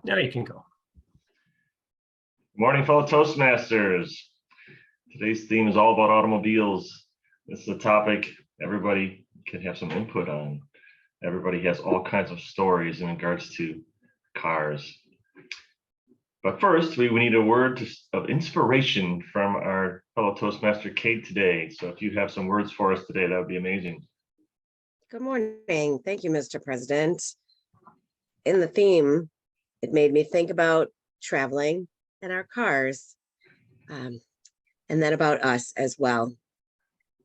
Now you can go. Good morning, fellow Toastmasters. Today's theme is all about automobiles. This is a topic everybody can have some input on. Everybody has all kinds of stories in regards to cars. But first, we need a word of inspiration from our fellow Toastmaster, Kate, today. So if you have some words for us today, that would be amazing. Good morning. Thank you, Mr. President. In the theme, it made me think about traveling and our cars, and then about us as well.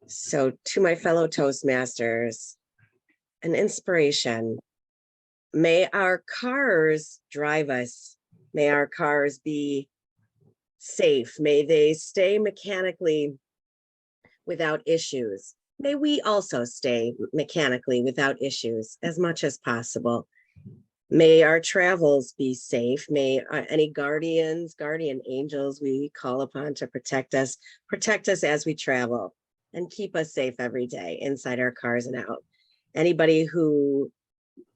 So to my fellow Toastmasters, an inspiration. May our cars drive us. May our cars be safe. May they stay mechanically without issues. May we also stay mechanically without issues as much as possible. May our travels be safe. May any guardian angels we call upon to protect us as we travel and keep us safe every day inside our cars and out. Anybody who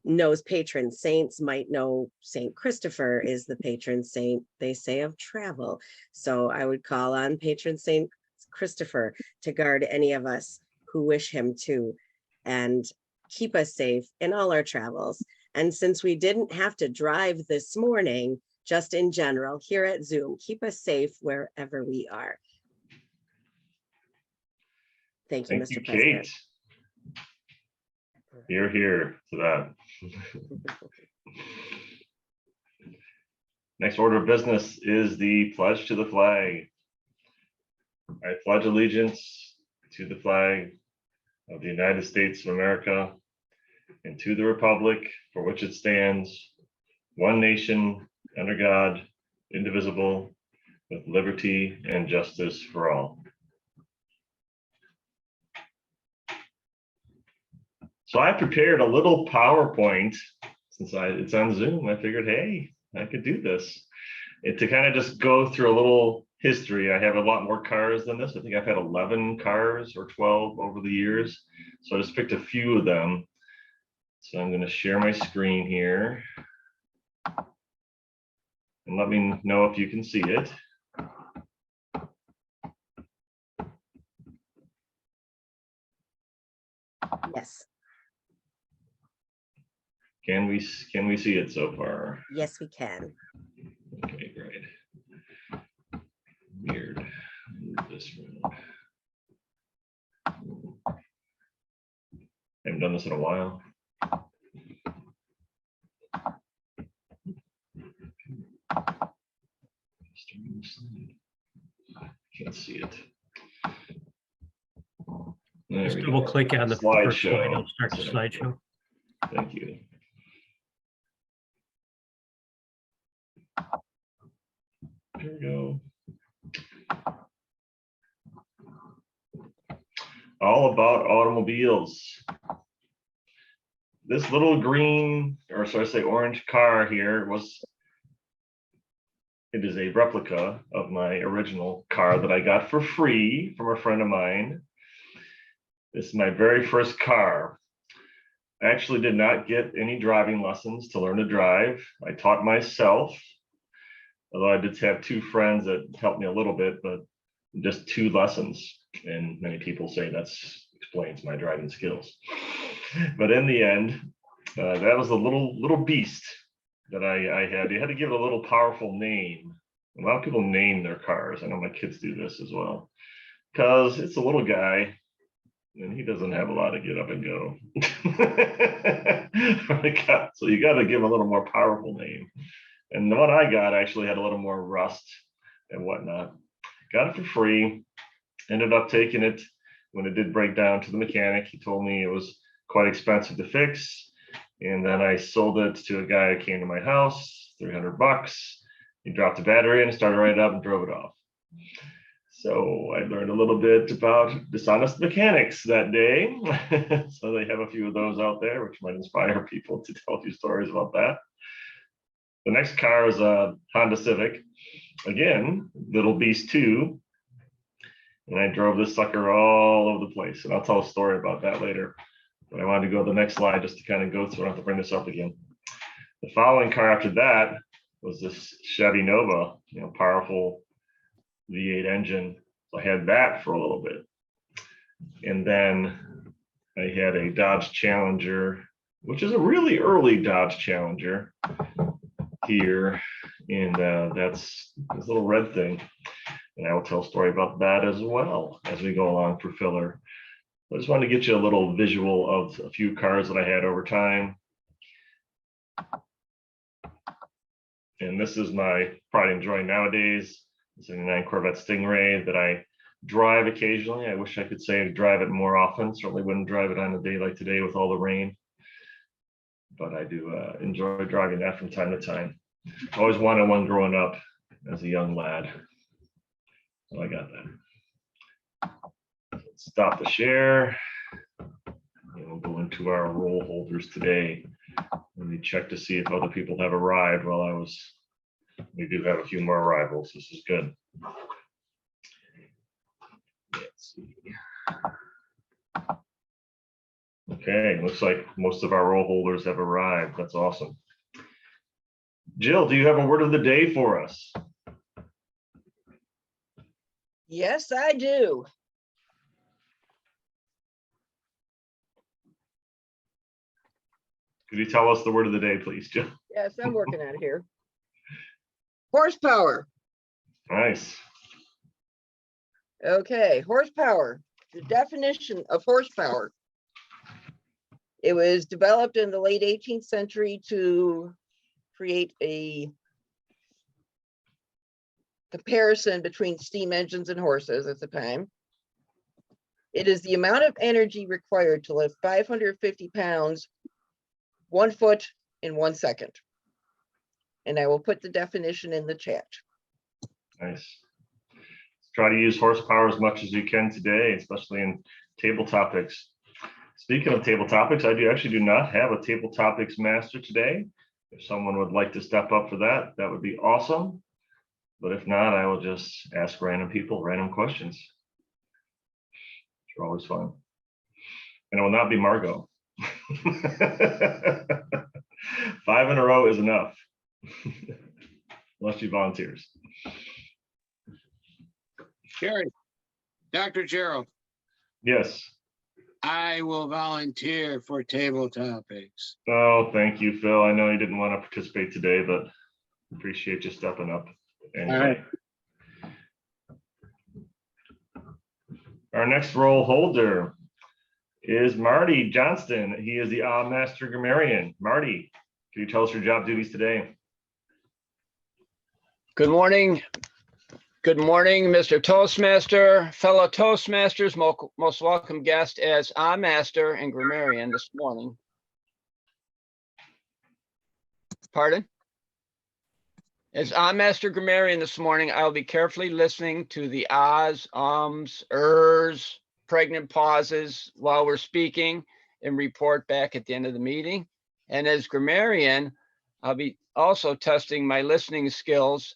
knows patron saints might know Saint Christopher is the patron saint, they say, of travel. So I would call on patron Saint Christopher to guard any of us who wish him to and keep us safe in all our travels. And since we didn't have to drive this morning, just in general, here at Zoom, keep us safe wherever we are. Thank you, Mr. President. Kate. You're here to that. Next order of business is the pledge to the flag. I pledge allegiance to the flag of the United States of America and to the republic for which it stands, one nation, under God, indivisible, with liberty and justice for all. So I prepared a little PowerPoint since it's on Zoom. I figured, hey, I could do this. To kind of just go through a little history. I have a lot more cars than this. I think I've had 11 cars or 12 over the years. So I just picked a few of them. So I'm going to share my screen here. And let me know if you can see it. Yes. Can we see it so far? Yes, we can. Okay, great. Weird. Move this around. I haven't done this in a while. Can't see it. Just double click on the first slide. It'll start the slideshow. Thank you. There we go. All about automobiles. This little green, or should I say orange car here it is a replica of my original car that I got for free from a friend of mine. This is my very first car. I actually did not get any driving lessons to learn to drive. I taught myself, although I did have two friends that helped me a little bit, but just 2 lessons. And many people say that explains my driving skills. But in the end, that was a little beast that I had. You had to give it a little powerful name. A lot of people name their cars. I know my kids do this as well, because it's a little guy and he doesn't have a lot to get up and go. So you got to give a little more powerful name. And the one I got actually had a little more rust and whatnot. Got it for free. Ended up taking it when it did break down to the mechanic. He told me it was quite expensive to fix. And then I sold it to a guy who came to my house, $300. He dropped the battery in, started right up and drove it off. So I learned a little bit about dishonest mechanics that day. So they have a few of those out there, which might inspire people to tell a few stories about that. The next car is a Honda Civic. Again, little beast too. And I drove this sucker all over the place. And I'll tell a story about that later. But I wanted to go to the next slide just to kind of go through. I have to bring this up again. The following car after that was this Chevy Nova, powerful V8 engine. So I had that for a little bit. And then I had a Dodge Challenger, which is a really early Dodge Challenger here. And that's this little red thing. And I will tell a story about that as well as we go along for filler. I just wanted to get you a little visual of a few cars that I had over time. And this is my pride and joy nowadays. It's a 79 Corvette Stingray that I drive occasionally. I wish I could say I drive it more often. Certainly wouldn't drive it on a day like today with all the rain. But I do enjoy driving that from time to time. I always wanted one growing up as a young lad. So I got that. Let's stop the share. And we'll go into our roll holders today. Let me check to see if other people have arrived while we do have a few more arrivals. This is good. Let's see. Okay, looks like most of our roll holders have arrived. That's awesome. Jill, do you have a word of the day for us? Yes, I do. Could you tell us the word of the day, please, Jill? Yes, I'm working on it here. Horsepower. Nice. Okay, horsepower. The definition of horsepower. It was developed in the late 18th century to create a comparison between steam engines and horses at the time. It is the amount of energy required to lift 550 pounds, 1 foot in 1 second. And I will put the definition in the chat. Nice. Try to use horsepower as much as you can today, especially in table topics. Speaking of table topics, I actually do not have a table topics master today. If someone would like to step up for that, that would be awesome. But if not, I will just ask random people random questions. They're always fun. And it will not be Margot. 5 in a row is enough. Unless she volunteers. Sherry, Dr. Gerald, Yes. I will volunteer for table topics. Oh, thank you, Phil. I know you didn't want to participate today, but appreciate you stepping up. Anyway. All right. Our next roll holder is Marty Johnston. He is the Master Grammarian. Marty, can you tell us your job duties today? Good morning. Good morning, Mr. Toastmaster, fellow Toastmasters, most welcome guest as our master and grammarian this morning. Pardon? As our master grammarian this morning, I'll be carefully listening to the ahs, ums, ers, pregnant pauses while we're speaking and report back at the end of the meeting. And as grammarian, I'll be also testing my listening skills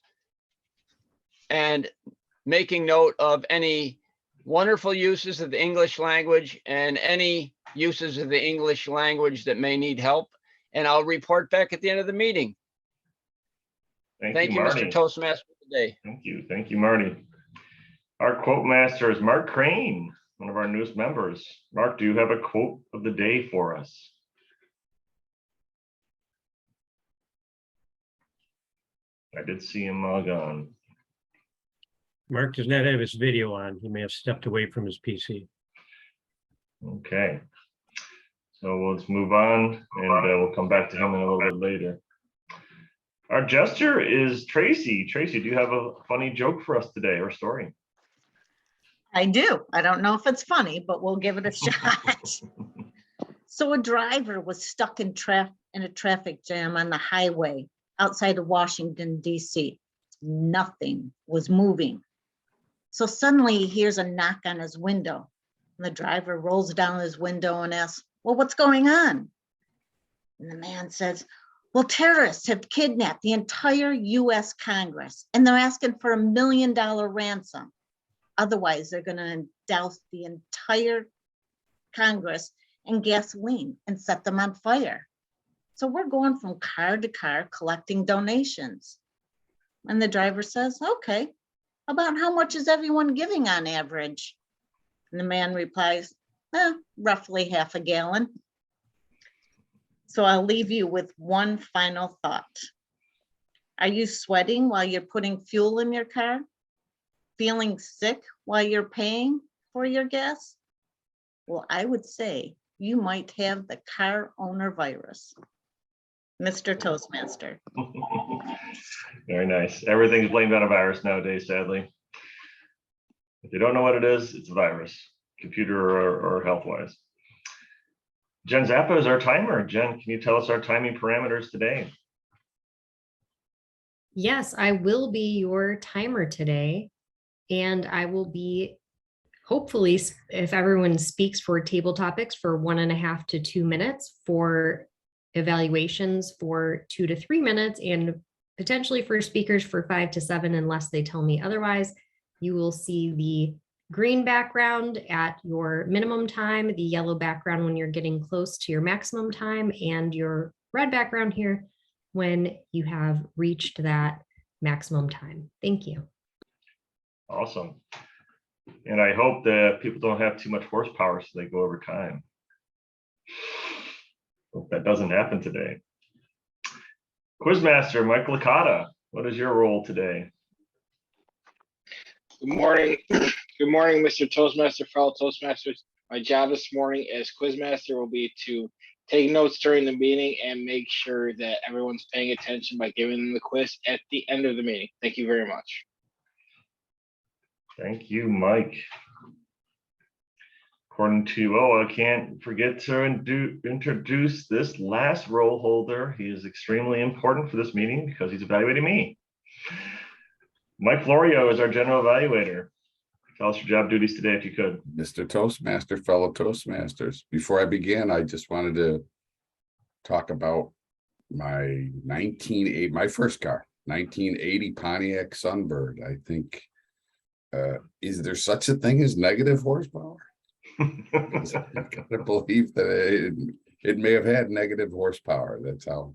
and making note of any wonderful uses of the English language and any uses of the English language that may need help. And I'll report back at the end of the meeting. Thank you, Marty. Mr. Toastmaster today. Thank you. Thank you, Marty. Our quote master is Mark Crane, one of our newest members. Mark, do you have a quote of the day for us? I did see him log on. Mark does not have his video on. He may have stepped away from his PC. Okay. So let's move on and we'll come back to him in a little bit later. Our jester is Tracy. Tracy, do you have a funny joke for us today or story? I do. I don't know if it's funny, but we'll give it a shot. So a driver was stuck in a traffic jam on the highway outside of Washington, D.C. Nothing was moving. So suddenly he hears a knock on his window. And the driver rolls down his window and asks, well, what's going on? And the man says, well, terrorists have kidnapped the entire US Congress and they're asking for $1 million ransom. Otherwise, they're going to douse the entire Congress in gasoline and set them on fire. So we're going from car to car collecting donations. And the driver says, okay, about how much is everyone giving on average? And the man replies, roughly half a gallon. So I'll leave you with one final thought. Are you sweating while you're putting fuel in your car? Feeling sick while you're paying for your gas? Well, I would say you might have the car owner virus. Mr. Toastmaster. Very nice. Everything's blamed on a virus nowadays, sadly. If you don't know what it is, it's a virus, computer or health-wise. Jen Zappa is our timer. Jen, can you tell us our timing parameters today? Yes, I will be your timer today. And I will be, hopefully, if everyone speaks for table topics for 1.5 to 2 minutes, for evaluations for 2 to 3 minutes, and potentially for speakers for 5 to 7, unless they tell me otherwise. You will see the green background at your minimum time, the yellow background when you're getting close to your maximum time, and your red background here when you have reached that maximum time. Thank you. Awesome. And I hope that people don't have too much horsepower so they go over time. Hope that doesn't happen today. Quizmaster Mike Licata, what is your role today? Good morning. Good morning, Mr. Toastmaster, fellow Toastmasters. My job this morning as Quizmaster will be to take notes during the meeting and make sure that everyone's paying attention by giving them the quiz at the end of the meeting. Thank you very much. Thank you, Mike. According to, I can't forget to introduce this last role holder. He is extremely important for this meeting because he's evaluating me. Mike Florio is our general evaluator. Tell us your job duties today, if you could. Mr. Toastmaster, fellow Toastmasters. Before I begin, I just wanted to talk about my my first car, 1980 Pontiac Sunbird. I think, is there such a thing as negative horsepower? I gotta believe that it may have had negative horsepower. That's how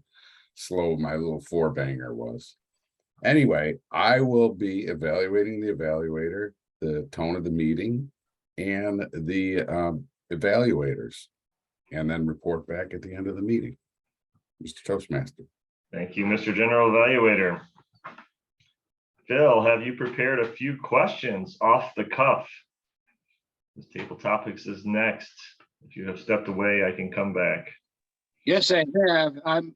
slow my little 4-banger was. Anyway, I will be evaluating the evaluator, the tone of the meeting, and the evaluators, and then report back at the end of the meeting. Mr. Toastmaster. Thank you, Mr. General Evaluator. Phil, have you prepared a few questions off the cuff? This table topics is next. If you have stepped away, I can come back. Yes, I have. I'm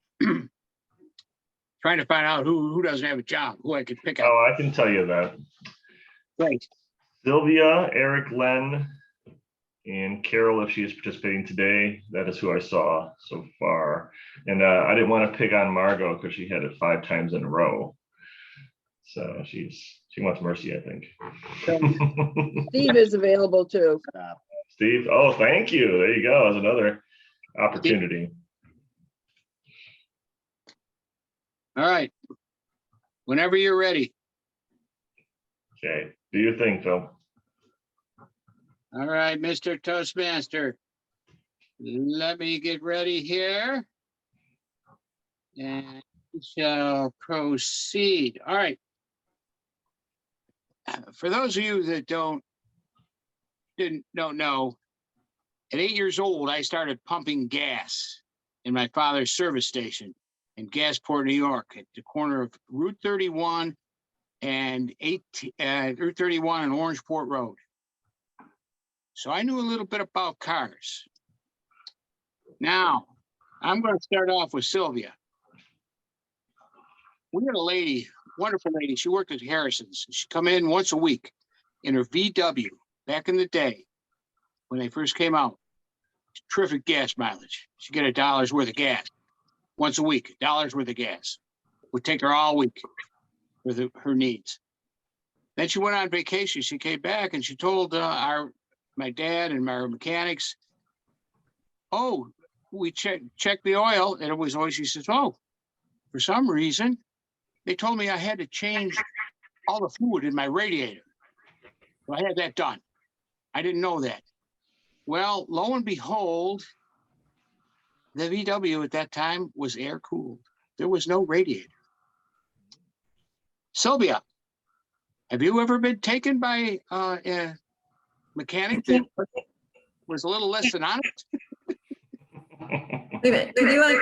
trying to find out who doesn't have a job, who I could pick up. Oh, I can tell you that. Great. Sylvia, Eric, Len, and Carol, if she is participating today, that is who I saw so far. And I didn't want to pick on Margot because she had it 5 times in a row. So she wants mercy, I think. Steve is available too. Steve, oh, thank you. There you go. That's another opportunity. All right. Whenever you're ready. Okay, do your thing, Phil. All right, Mr. Toastmaster. Let me get ready here. And we shall proceed. All right. For those of you that don't know, at 8 years old, I started pumping gas in my father's service station in Gasport, New York, at the corner of Route 31 and Route 31 and Orangeport Road. So I knew a little bit about cars. Now, I'm going to start off with Sylvia. We had a lady, wonderful lady. She worked at Harrison's. She'd come in once a week in her VW back in the day when they first came out. Terrific gas mileage. She'd get $1 worth of gas once a week, $1 worth of gas. Would take her all week for her needs. Then she went on vacation. She came back and she told my dad and my mechanics, oh, we checked the oil, and it was always, she says, oh, for some reason, they told me I had to change all the fluid in my radiator. So I had that done. I didn't know that. Well, lo and behold, the VW at that time was air cooled. There was no radiator. Sylvia, have you ever been taken by a mechanic that was a little less than honest? Wait a minute, can you,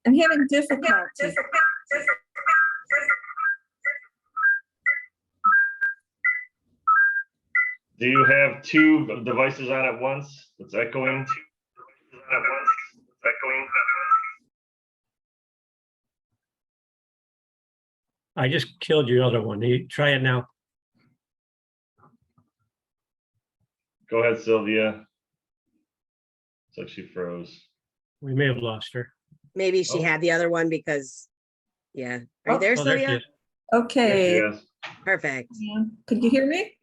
I'm having difficulty. Do you have two devices on at once? It's echoing. I just killed your other one. Try it now. Go ahead, Sylvia. It's like she froze. We may have lost her. Maybe she Oh. had the other one because, yeah. Are you there, Oh, there she Sylvia? is. Okay, Yes, Perfect. could you hear me?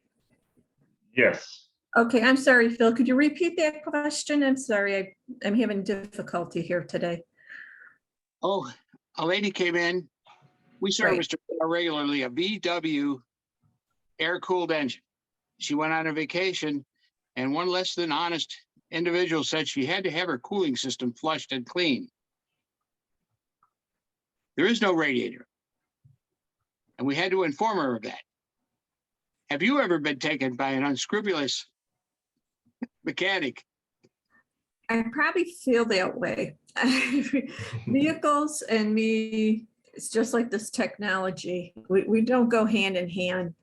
yes. Okay, I'm sorry, Phil. Could you repeat that question? I'm sorry, I'm having difficulty here today. Oh, a lady came in. We serviced her regularly, a VW air-cooled engine. She went on a vacation, and one less than honest individual said she had to have her cooling system flushed and cleaned. There is no radiator. And we had to inform her of that. Have you ever been taken by an unscrupulous mechanic? I probably feel that way. Vehicles and me, it's just like this technology. We don't go hand in hand.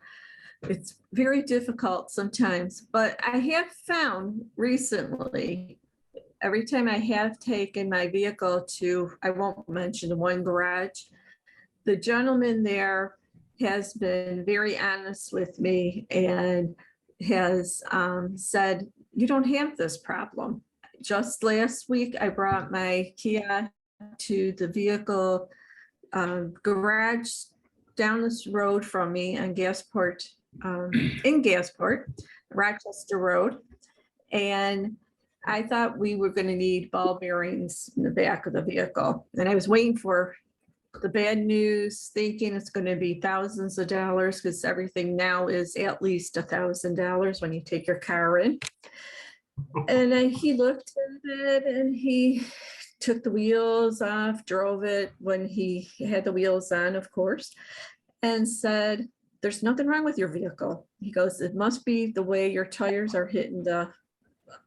It's very difficult sometimes, but I have found recently, every time I have taken my vehicle to, I won't mention the one garage, the gentleman there has been very honest with me and has said, you don't have this problem. Just last week, I brought my Kia to the vehicle garage down this road from me on Gasport, in Gasport, Rochester Road. And I thought we were going to need ball bearings in the back of the vehicle. And I was waiting for the bad news, thinking it's going to be thousands of dollars because everything now is at least $1,000 when you take your car in. And then he looked at it and he took the wheels off, drove it when he had the wheels on, of course, and said, there's nothing wrong with your vehicle. He goes, it must be the way your tires are hitting the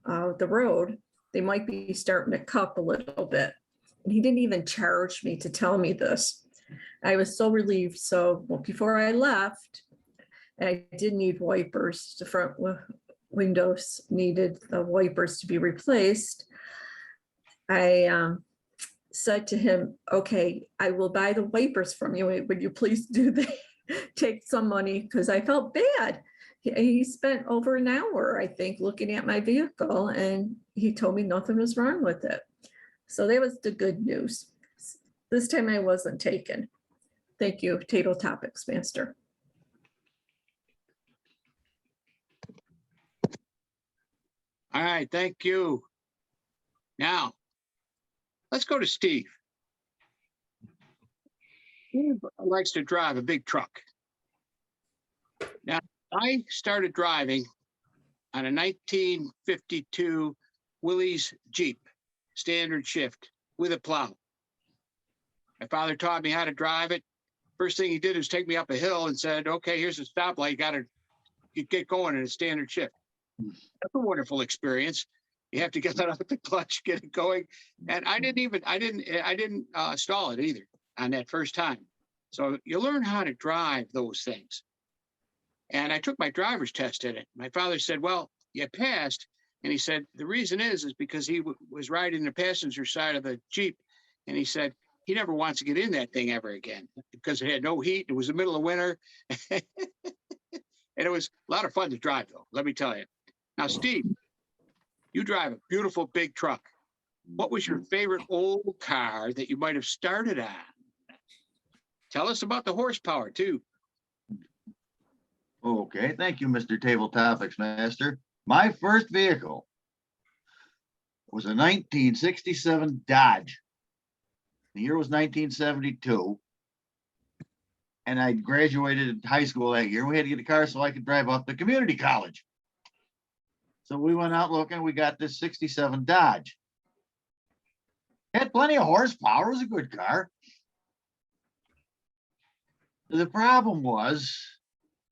road. They might be starting to cup a little bit. And he didn't even charge me to tell me this. I was so relieved. So before I left, I did need wipers. The front windows needed the wipers to be replaced. I said to him, okay, I will buy the wipers from you. Would you please do that? Take some money, because I felt bad. He spent over an hour, I think, looking at my vehicle, and he told me nothing was wrong with it. So that was the good news. This time I wasn't taken. Thank you, Table Topics Master. All right, thank you. Now, let's go to Steve. He likes to drive a big truck. Now, I started driving on a 1952 Willys Jeep, standard shift with a plow. My father taught me how to drive it. First thing he did was take me up a hill and said, okay, here's a stoplight, you get going in a standard shift. That's a wonderful experience. You have to get that off the clutch, get it going. And I didn't stall it either on that first time. So you learn how to drive those things. And I took my driver's test in it. My father said, well, you passed. And he said, the reason is because he was riding the passenger side of the Jeep. And he said, he never wants to get in that thing ever again because it had no heat. It was the middle of winter. And it was a lot of fun to drive, though, let me tell you. Now, Steve, you drive a beautiful big truck. What was your favorite old car that you might have started on? Tell us about the horsepower, too. Okay, thank you, Mr. Table Topics Master. My first vehicle was a 1967 Dodge. The year was 1972. And I graduated high school that year. We had to get a car so I could drive off to community college. So we went out looking, we got this 67 Dodge. Had plenty of horsepower, it was a good car. The problem was,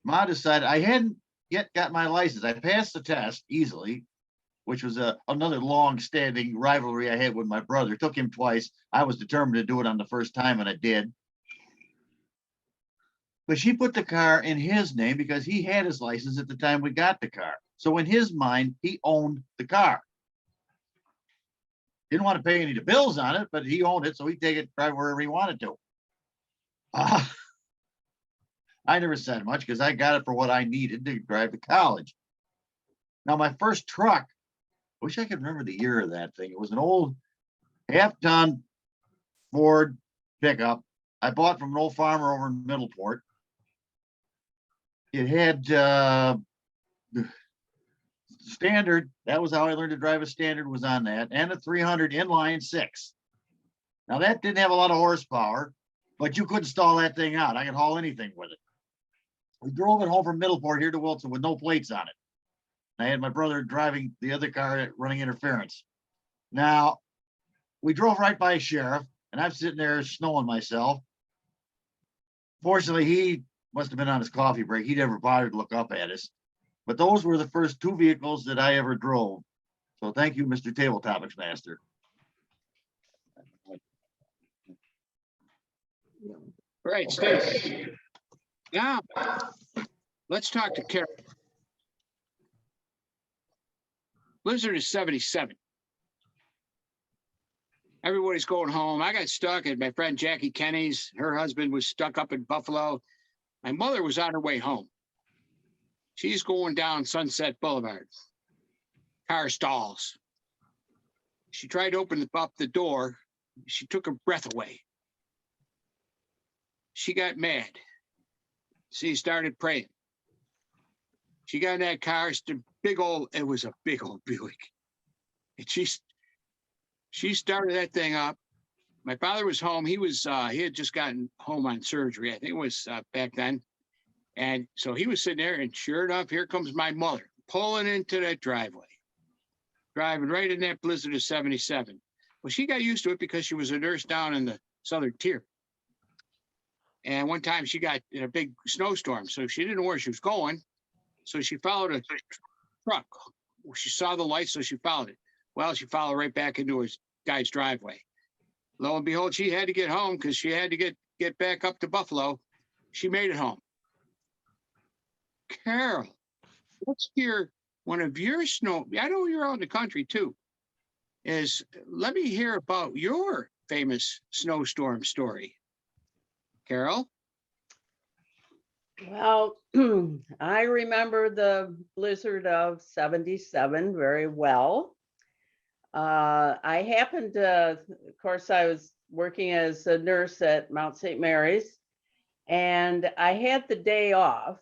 Ma decided I hadn't yet got my license. I passed the test easily, which was another long-standing rivalry I had with my brother. It took him twice. I was determined to do it on the first time, and I did. But she put the car in his name because he had his license at the time we got the car. So in his mind, he owned the car. Didn't want to pay any of the bills on it, but he owned it, so he'd take it, drive wherever he wanted to. I never said much because I got it for what I needed to drive to college. Now, my first truck, I wish I could remember the year of that thing. It was an old half-ton Ford pickup I bought from an old farmer over in Middleport. It had standard. That was how I learned to drive a standard, was on that, and a 300 inline 6. Now, that didn't have a lot of horsepower, but you couldn't stall that thing out. I could haul anything with it. We drove it home from Middleport here to Wilson with no plates on it. I had my brother driving the other car running interference. Now, we drove right by a sheriff, and I'm sitting there snowing myself. Fortunately, he must have been on his coffee break. He never bothered to look up at us. But those were the first 2 vehicles that I ever drove. So thank you, Mr. Table Topics Master. Right, Steve. Now, let's talk to Carol. Blizzard is 77. Everybody's going home. I got stuck at my friend Jackie Kenny's. Her husband was stuck up in Buffalo. My mother was on her way home. She's going down Sunset Boulevard. Car stalls. She tried to open up the door. She took her breath away. She got mad. She started praying. She got in that car, it was a big old Buick. And she started that thing up. My father was home. He had just gotten home on surgery. I think it was back then. And so he was sitting there, and sure enough, here comes my mother pulling into that driveway, driving right in that Blizzard of 77. Well, she got used to it because she was a nurse down in the Southern Tier. And one time she got in a big snowstorm, so she didn't know where she was going. So she followed a truck. She saw the light, so she followed it. Well, she followed right back into his guy's driveway. Lo and behold, she had to get home because she had to get back up to Buffalo. She made it home. Carol, let's hear one of your I know you're out in the country too. Let me hear about your famous snowstorm story. Carol? Well, I remember the blizzard of 77 very well. I happened to, of course, I was working as a nurse at Mount St. Mary's, and I had the day off,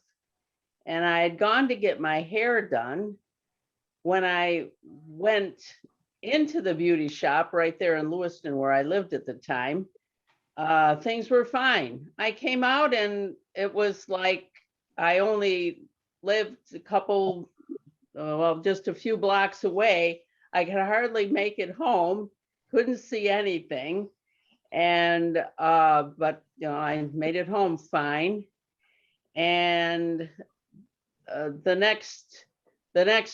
and I had gone to get my hair done. When I went into the beauty shop right there in Lewiston, where I lived at the time, things were fine. I came out and it was like I only lived just a few blocks away. I could hardly make it home, couldn't see anything. And, but, I made it home fine. And the next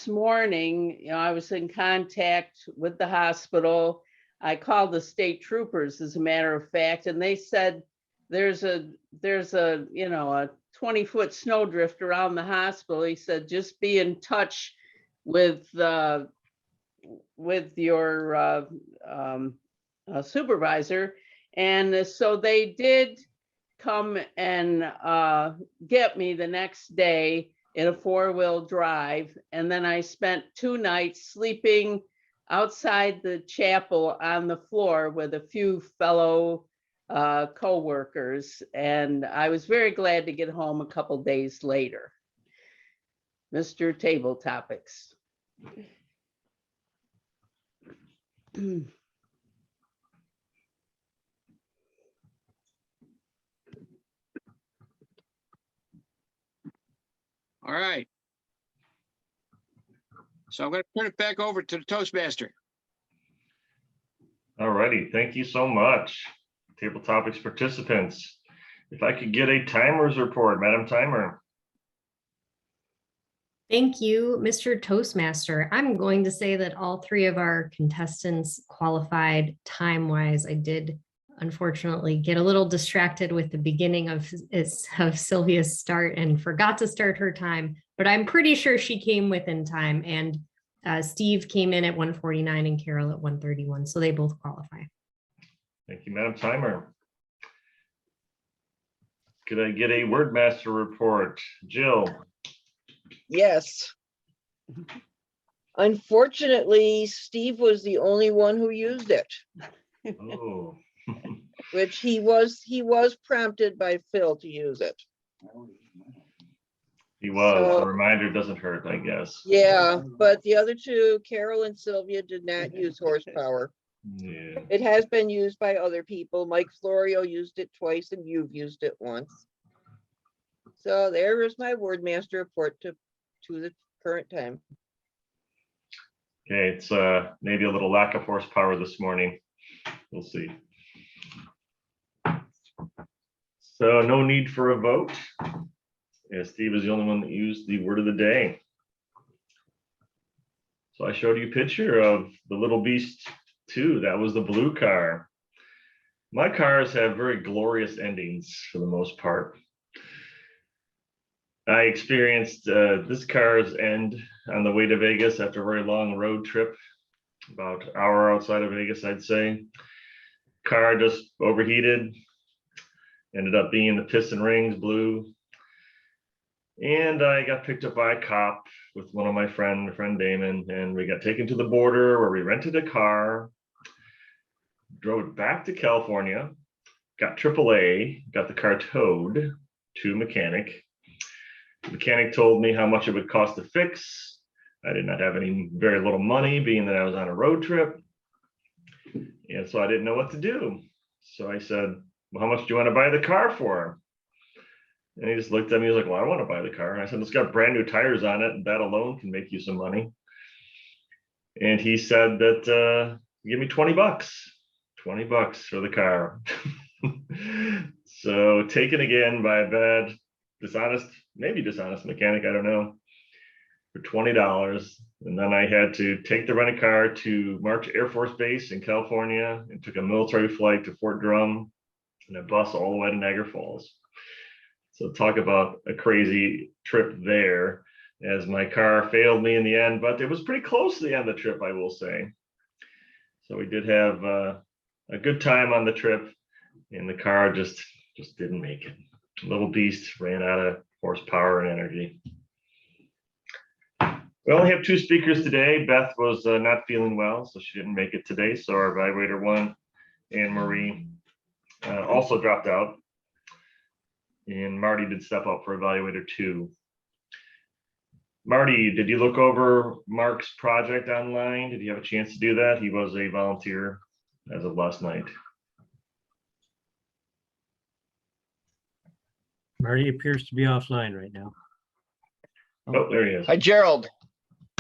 morning, I was in contact with the hospital. I called the state troopers, as a matter of fact, and they said there's a 20-foot snowdrift around the hospital. He said, just be in touch with your supervisor. And so they did come and get me the next day in a 4-wheel drive. And then I spent 2 nights sleeping outside the chapel on the floor with a few fellow co-workers. And I was very glad to get home a couple days later. Mr. Table Topics. All right. So I'm going to turn it back over to the Toastmaster. All righty, thank you so much. Table Topics participants. If I could get a timers report, Madam Timer. Thank you, Mr. Toastmaster. I'm going to say that all three of our contestants qualified time-wise. I did unfortunately get a little distracted with the beginning of Sylvia's start and forgot to start her time, but I'm pretty sure she came within time, and Steve came in at 1:49 and Carol at 1:31, so they both qualify. Thank you, Madam Timer. Could I get a Wordmaster report? Jill? Yes. Unfortunately, Steve was the only one who used it, Oh. which he was prompted by Phil to use it. He was. So- A reminder doesn't hurt, I guess. Yeah, but the other two, Carol and Sylvia, did not use horsepower. Yeah. It has been used by other people. Mike Florio used it twice and you've used it once. So there is my Wordmaster report to the current time. Okay, it's maybe a little lack of horsepower this morning. We'll see. So no need for a vote. Yeah, Steve is the only one that used the word of the day. So I showed you a picture of the Little Beast 2. That was the blue car. My cars have very glorious endings for the most part. I experienced this car's end on the way to Vegas after a very long road trip, about an hour outside of Vegas, I'd say. Car just overheated, ended up being the piston rings blew. And I got picked up by a cop with one of my friend Damon, and we got taken to the border where we rented a car, drove it back to California, got AAA, got the car towed to a mechanic. The mechanic told me how much it would cost to fix. I did not have very little money, being that I was on a road trip. And so I didn't know what to do. So I said, well, how much do you want to buy the car for? And he just looked at me, he was like, well, I want to buy the car. And I said, it's got brand new tires on it, and that alone can make you some money. And he said that give me $20 for the car. So taken again by a bad, maybe dishonest mechanic, I don't know, for $20. And then I had to take the rented car to March Air Force Base in California and took a military flight to Fort Drum and a bus all the way to Niagara Falls. So talk about a crazy trip there, as my car failed me in the end, but it was pretty close to the end of the trip, I will say. So we did have a good time on the trip, and the car just didn't make it. Little Beast ran out of horsepower and energy. We only have two speakers today. Beth was not feeling well, so she didn't make it today. So our evaluator one, Anne Marie, also dropped out. And Marty did step up for evaluator 2. Marty, did you look over Mark's project online? Did you have a chance to do that? He was a volunteer as of last night. Marty appears to be offline right now. Oh, there he is. Hi, Gerald.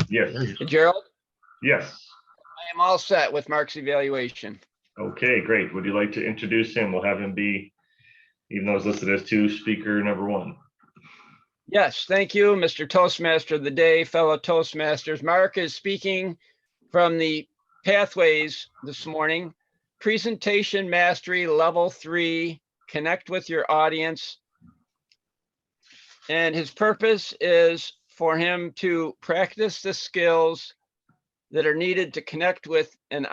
Yes, Hey, Gerald, yes. I am all set with Mark's evaluation. Okay, great. Would you like to introduce him? We'll have him be, even though it's listed as 2, speaker number 1. Yes, thank you, Mr. Toastmaster of the day, fellow Toastmasters. Mark is speaking from the Pathways this morning. Presentation Mastery Level 3, connect with your audience. And his purpose is for him to practice the skills that are needed to connect with an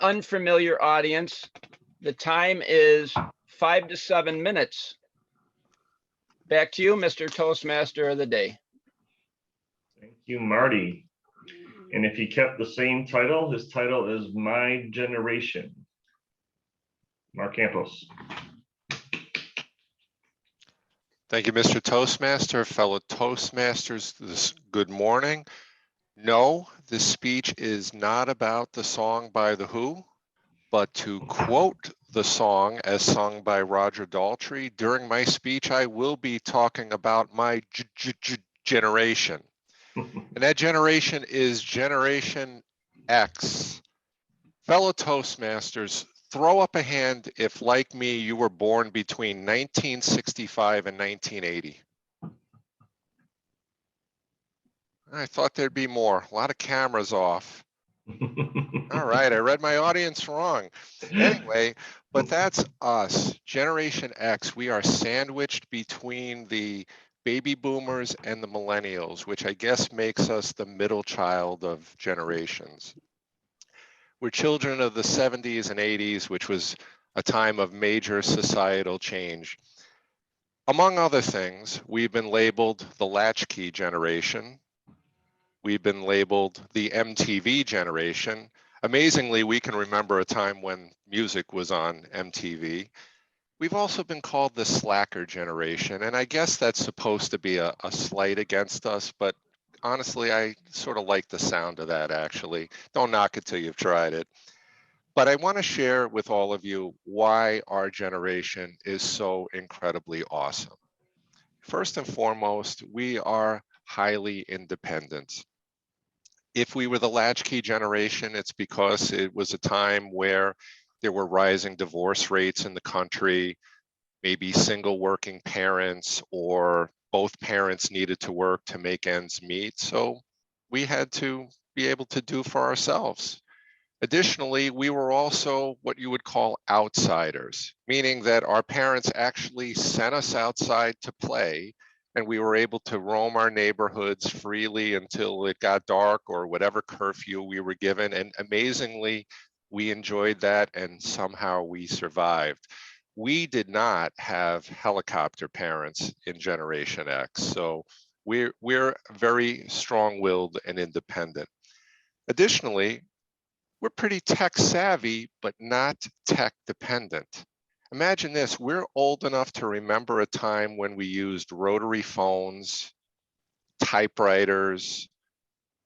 unfamiliar audience. The time is 5 to 7 minutes. Back to you, Mr. Toastmaster of the day. Thank you, Marty. And if he kept the same title, his title is My Generation. Mark Campos. Thank you, Mr. Toastmaster. Fellow Toastmasters, good morning. No, this speech is not about the song by The Who, but to quote the song as sung by Roger Daltrey. During my speech, I will be talking about my generation. And that generation is Generation X. Fellow Toastmasters, throw up a hand if, like me, you were born between 1965 and 1980. I thought there'd be more. A lot of cameras off. All right, I read my audience wrong. Anyway, but that's us, Generation X. We are sandwiched between the baby boomers and the millennials, which I guess makes us the middle child of generations. We're children of the 70s and 80s, which was a time of major societal change. Among other things, we've been labeled the latchkey generation. We've been labeled the MTV generation. Amazingly, we can remember a time when music was on MTV. We've also been called the slacker generation, and I guess that's supposed to be a slight against us, but honestly, I sort of like the sound of that, actually. Don't knock it till you've tried it. But I want to share with all of you why our generation is so incredibly awesome. First and foremost, we are highly independent. If we were the latchkey generation, it's because it was a time where there were rising divorce rates in the country, maybe single working parents, or both parents needed to work to make ends meet. So we had to be able to do for ourselves. Additionally, we were also what you would call outsiders, meaning that our parents actually sent us outside to play, and we were able to roam our neighborhoods freely until it got dark or whatever curfew we were given. And amazingly, we enjoyed that and somehow we survived. We did not have helicopter parents in Generation X, so we're very strong-willed and independent. Additionally, we're pretty tech savvy, but not tech dependent. Imagine this, we're old enough to remember a time when we used rotary phones, typewriters,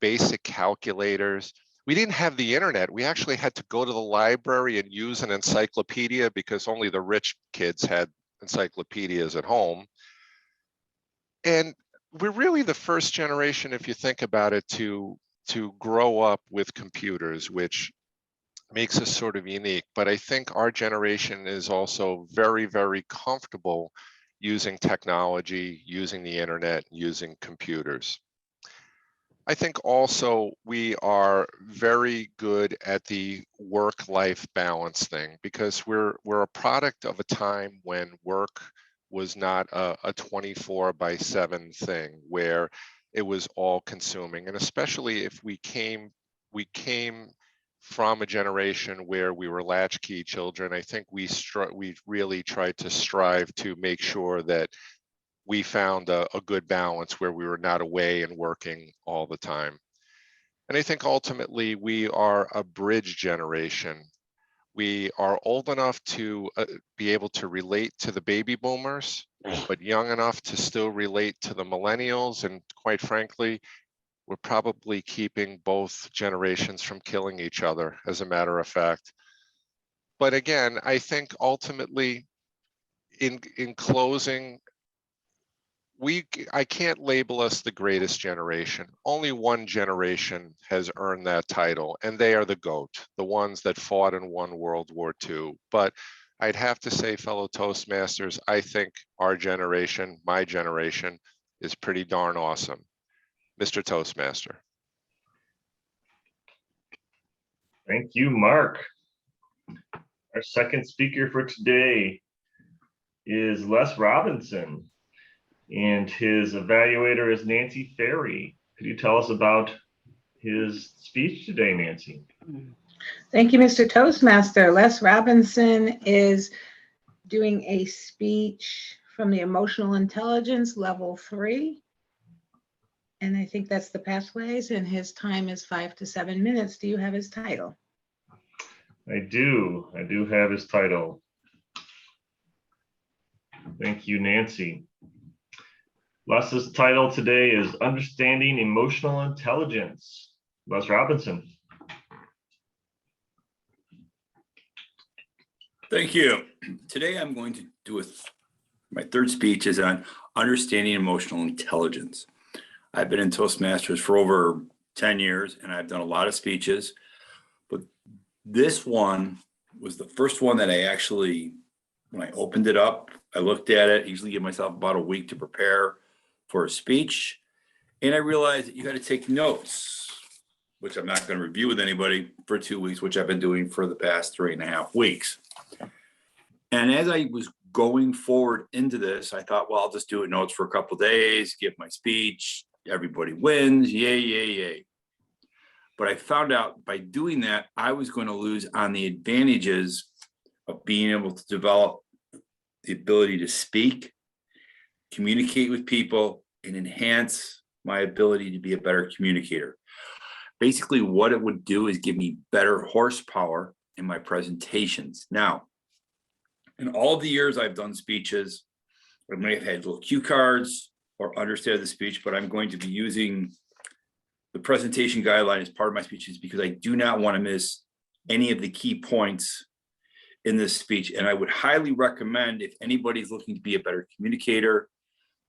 basic calculators. We didn't have the internet. We actually had to go to the library and use an encyclopedia because only the rich kids had encyclopedias at home. And we're really the first generation, if you think about it, to grow up with computers, which makes us sort of unique. But I think our generation is also very, very comfortable using technology, using the internet, using computers. I think also we are very good at the work-life balance thing because we're a product of a time when work was not a 24/7 thing where it was all consuming. And especially if we came from a generation where we were latchkey children, I think we really tried to strive to make sure that we found a good balance where we were not away and working all the time. And I think ultimately we are a bridge generation. We are old enough to be able to relate to the baby boomers, but young enough to still relate to the millennials. And quite frankly, we're probably keeping both generations from killing each other, as a matter of fact. But again, I think ultimately, in closing, I can't label us the greatest generation. Only one generation has earned that title, and they are the GOAT, the ones that fought and won World War II. But I'd have to say, fellow Toastmasters, I think our generation, my generation, is pretty darn awesome. Mr. Toastmaster. Thank you, Mark. Our second speaker for today is Les Robinson, and his evaluator is Nancy Ferry. Could you tell us about his speech today, Nancy? Thank you, Mr. Toastmaster. Les Robinson is doing a speech from the Emotional Intelligence Level 3. And I think that's the pathways, and his time is 5 to 7 minutes. Do you have his title? I do have his title. Thank you, Nancy. Les's title today is Understanding Emotional Intelligence. Les Robinson. Thank you. Today I'm going to do my third speech is on understanding emotional intelligence. I've been in Toastmasters for over 10 years and I've done a lot of speeches. But this one was the first one that I actually, when I opened it up, I looked at it, usually give myself about a week to prepare for a speech. And I realized that you got to take notes, which I'm not going to review with anybody for 2 weeks, which I've been doing for the past 3.5 weeks. And as I was going forward into this, I thought, well, I'll just do it notes for a couple of days, give my speech, everybody wins, yay, yay, yay. But I found out by doing that, I was going to lose on the advantages of being able to develop the ability to speak, communicate with people, and enhance my ability to be a better communicator. Basically, what it would do is give me better horsepower in my presentations. Now, in all of the years I've done speeches, I may have had little cue cards or understand the speech, but I'm going to be using the presentation guideline as part of my speeches because I do not want to miss any of the key points in this speech. And I would highly recommend, if anybody's looking to be a better communicator,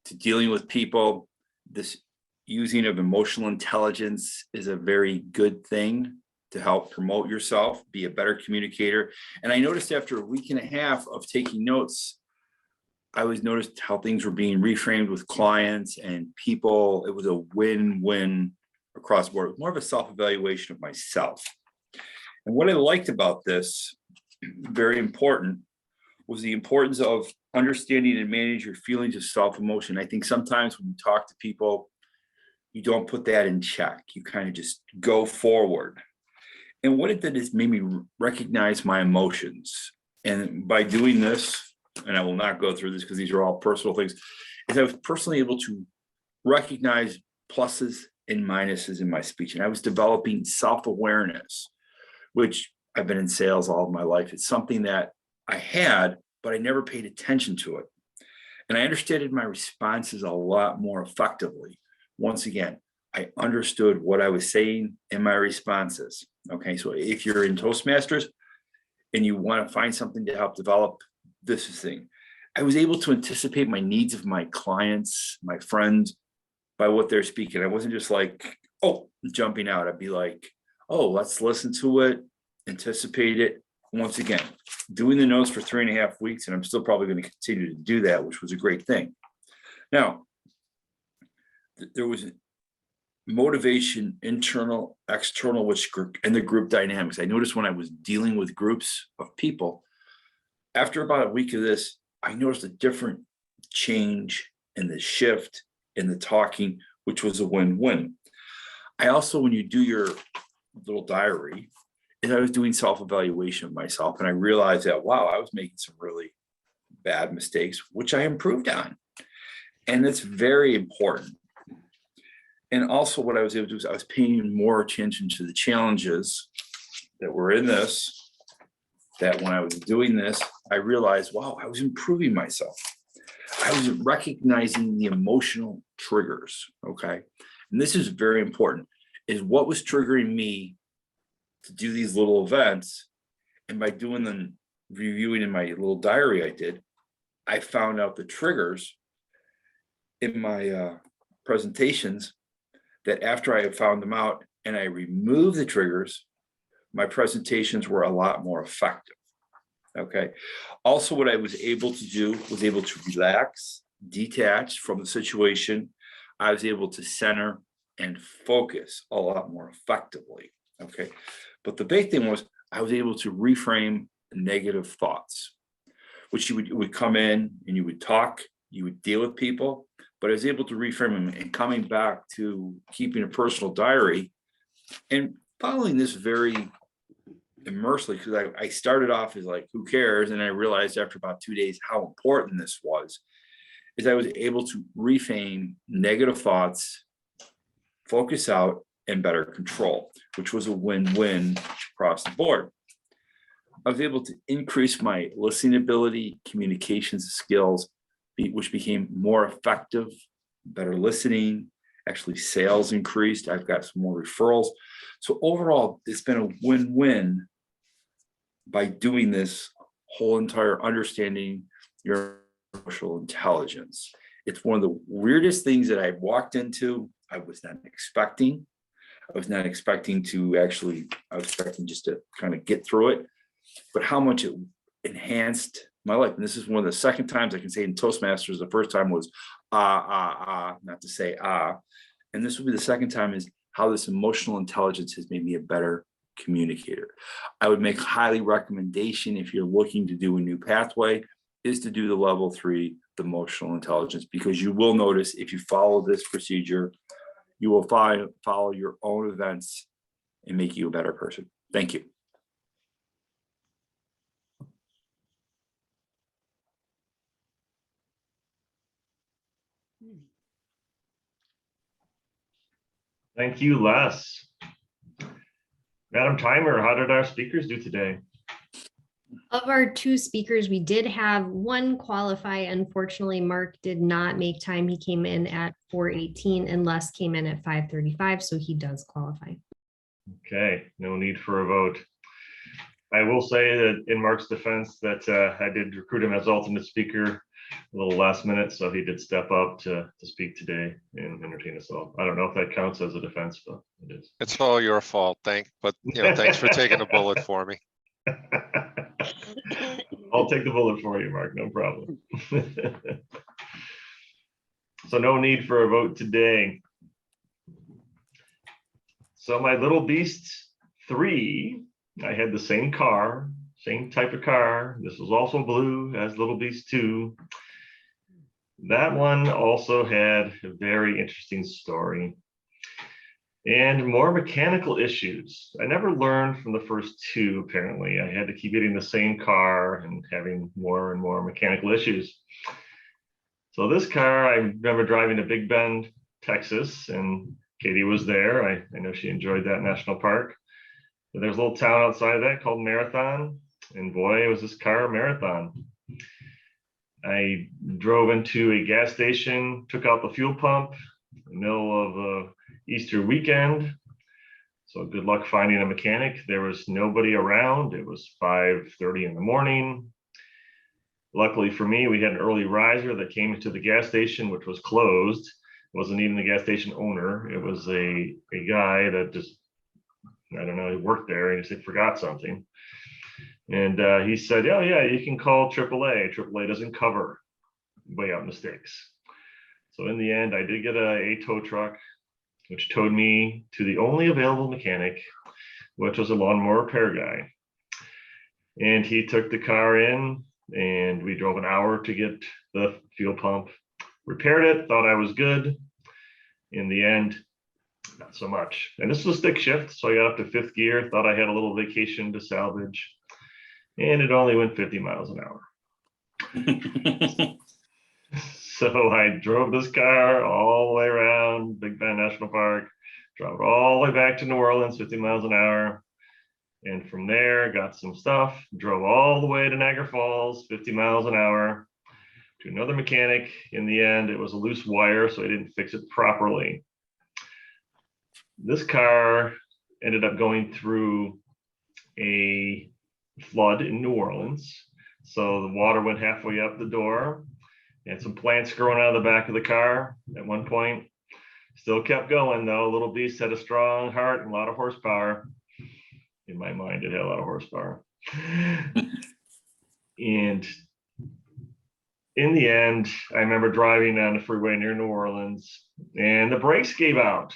to dealing with people, this using of emotional intelligence is a very good thing to help promote yourself, be a better communicator. And I noticed after a week and a half of taking notes, I was noticed how things were being reframed with clients and people. It was a win-win across the board. It was more of a self-evaluation of myself. And what I liked about this, very important, was the importance of understanding and manage your feelings of self-emotion. I think sometimes when you talk to people, you don't put that in check. You kind of just go forward. And what it did is made me recognize my emotions. And by doing this, and I will not go through this because these are all personal things, is I was personally able to recognize pluses and minuses in my speech. And I was developing self-awareness, which I've been in sales all of my life. It's something that I had, but I never paid attention to it. And I understood my responses a lot more effectively. Once again, I understood what I was saying in my responses. Okay, so if you're in Toastmasters and you want to find something to help develop this thing, I was able to anticipate my needs of my clients, my friends, by what they're speaking. I wasn't just like, oh, jumping out. I'd be like, oh, let's listen to it, anticipate it. Once again, doing the notes for 3.5 weeks, and I'm still probably going to continue to do that, which was a great thing. Now, there was motivation, internal, external, which and the group dynamics. I noticed when I was dealing with groups of people, after about a week of this, I noticed a different change in the shift in the talking, which was a win-win. I also, when you do your little diary, and I was doing self-evaluation of myself, and I realized that, wow, I was making some really bad mistakes, which I improved on. And it's very important. And also what I was able to do is I was paying more attention to the challenges that were in this, that when I was doing this, I realized, wow, I was improving myself. I was recognizing the emotional triggers, okay? And this is very important, is what was triggering me to do these little events. And by doing them, reviewing in my little diary I did, I found out the triggers in my presentations, that after I found them out and I removed the triggers, my presentations were a lot more effective. Okay. Also, what I was able to do was able to relax, detach from the situation. I was able to center and focus a lot more effectively. Okay. But the big thing was I was able to reframe negative thoughts, which you would come in and you would talk, you would deal with people, but I was able to reframe them. And coming back to keeping a personal diary and following this very immersely, because I started off as like, who cares? And I realized after about 2 days how important this was, is I was able to reframe negative thoughts, focus out, and better control, which was a win-win across the board. I was able to increase my listening ability, communications skills, which became more effective, better listening, actually sales increased. I've got some more referrals. So overall, it's been a win-win by doing this whole entire understanding your emotional intelligence. It's one of the weirdest things that I've walked into I was not expecting. I was not expecting to actually, I was expecting just to kind of get through it, but how much it enhanced my life. And this is one of the second times I can say in Toastmasters. The first time was not to say and this will be the second time is how this emotional intelligence has made me a better communicator. I would make highly recommendation if you're looking to do a new pathway is to do the level 3, the emotional intelligence, because you will notice if you follow this procedure, you will follow your own events and make you a better person. Thank you. Thank you, Les. Madam Timer, how did our speakers do today? Of our 2 speakers, we did have 1 qualify. Unfortunately, Mark did not make time. He came in at 4:18 and Les came in at 5:35, so he does qualify. Okay, no need for a vote. I will say that in Mark's defense that I did recruit him as alternate speaker a little last minute, so he did step up to speak today and entertain us all. I don't know if that counts as a defense, but it is. It's all your fault. Thanks for taking a bullet for me. I'll take the bullet for you, Mark, no problem. So no need for a vote today. So my Little Beast 3, I had the same car, same type of car. This was also blue as Little Beast 2. That one also had a very interesting story and more mechanical issues. I never learned from the first 2, apparently. I had to keep getting the same car and having more and more mechanical issues. So this car, I remember driving to Big Bend, Texas, and Katie was there. I know she enjoyed that national park. But there's a little town outside of that called Marathon, and boy, was this car a marathon. I drove into a gas station, took out the fuel pump in the middle of Easter weekend. So good luck finding a mechanic. There was nobody around. It was 5:30 in the morning. Luckily for me, we had an early riser that came into the gas station, which was closed. It wasn't even the gas station owner. It was a guy that just, I don't know, he worked there and he said, forgot something. And he said, oh yeah, you can call AAA. AAA doesn't cover way out mistakes. So in the end, I did get a tow truck, which towed me to the only available mechanic, which was a lawnmower repair guy. And he took the car in and we drove an hour to get the fuel pump, repaired it, thought I was good. In the end, not so much. And this was stick shift, so I got up to 5th gear, thought I had a little vacation to salvage, and it only went 50 miles an hour. So I drove this car all the way around Big Bend National Park, drove all the way back to New Orleans, 50 miles an hour. And from there, got some stuff, drove all the way to Niagara Falls, 50 miles an hour, to another mechanic. In the end, it was a loose wire, so I didn't fix it properly. This car ended up going through a flood in New Orleans. So the water went halfway up the door and some plants growing out of the back of the car at one point. Still kept going though. Little Beast had a strong heart and a lot of horsepower. In my mind, it had a lot of horsepower. And in the end, I remember driving on the freeway near New Orleans and the brakes gave out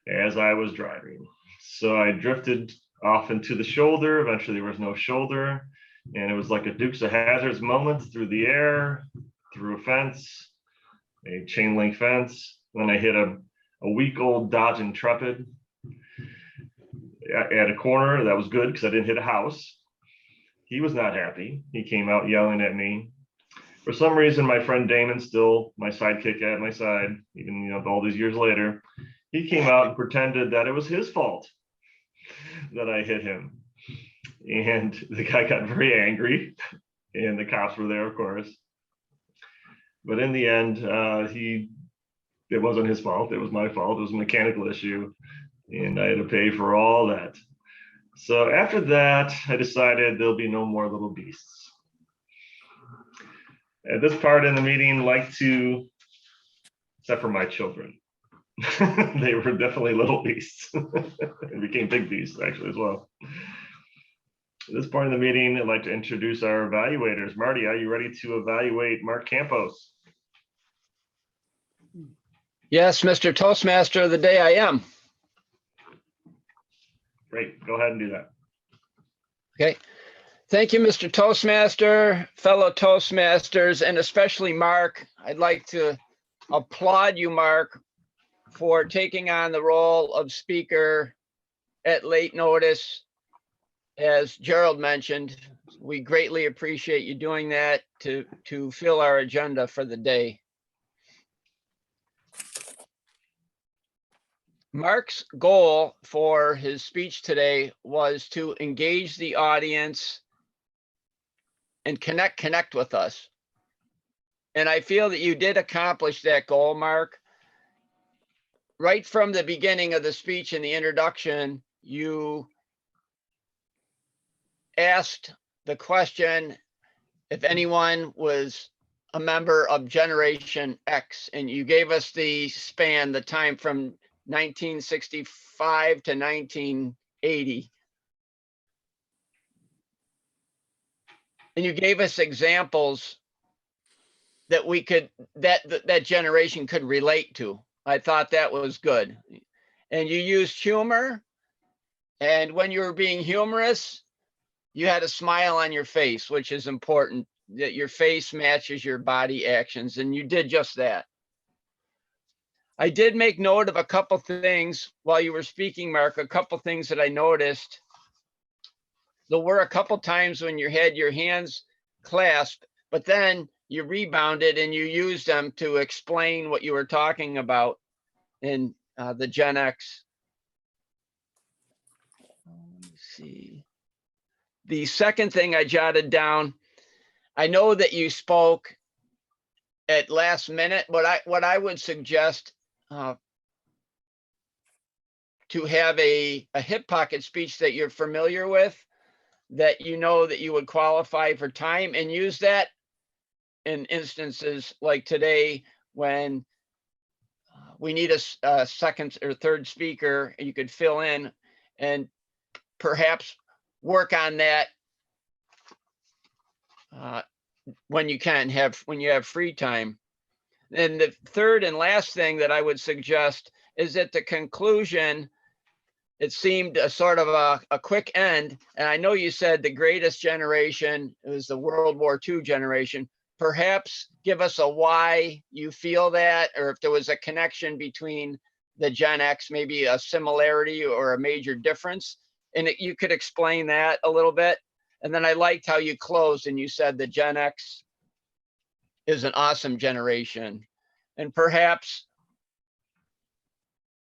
as I was driving. So I drifted off into the shoulder. Eventually there was no shoulder. And it was like a Dukes of Hazzards moment through the air, through a fence, a chain link fence. Then I hit a week-old Dodge Intrepid at a corner. That was good because I didn't hit a house. He was not happy. He came out yelling at me. For some reason, my friend Damon, still my sidekick at my side, even all these years later, he came out and pretended that it was his fault that I hit him. And the guy got very angry, and the cops were there, of course. But in the end, it wasn't his fault. It was my fault. It was a mechanical issue, and I had to pay for all that. So after that, I decided there'll be no more Little Beasts. At this part in the meeting, like to, except for my children, They were definitely little beasts and became big beasts actually as well. At this point in the meeting, I'd like to introduce our evaluators. Marty, are you ready to evaluate Mark Campos? Yes, Mr. Toastmaster of the day, I am. Great, go ahead and do that. Okay. Thank you, Mr. Toastmaster, fellow Toastmasters, and especially Mark. I'd like to applaud you, Mark, for taking on the role of speaker at late notice. As Gerald mentioned, we greatly appreciate you doing that to fill our agenda for the day. Mark's goal for his speech today was to engage the audience and connect with us. And I feel that you did accomplish that goal, Mark. Right from the beginning of the speech in the introduction, you asked the question if anyone was a member of Generation X, and you gave us the span, the time from 1965 to 1980. And you gave us examples that we could, that generation could relate to. I thought that was good. And you used humor. And when you were being humorous, you had a smile on your face, which is important, that your face matches your body actions. And you did just that. I did make note of a couple things while you were speaking, Mark, a couple things that I noticed. There were a couple times when you had your hands clasped, but then you rebounded and you used them to explain what you were talking about in the Gen X. Let me see. The second thing I jotted down, I know that you spoke at last minute, but what I would suggest to have a hip pocket speech that you're familiar with, that you know that you would qualify for time, and use that in instances like today when we need a second or third speaker. You could fill in and perhaps work on that when you have free time. And the third and last thing that I would suggest is at the conclusion, it seemed a sort of a quick end. And I know you said the greatest generation was the World War II generation. Perhaps give us a why you feel that, or if there was a connection between the Gen X, maybe a similarity or a major difference. And you could explain that a little bit. And then I liked how you closed and you said the Gen X is an awesome generation. And perhaps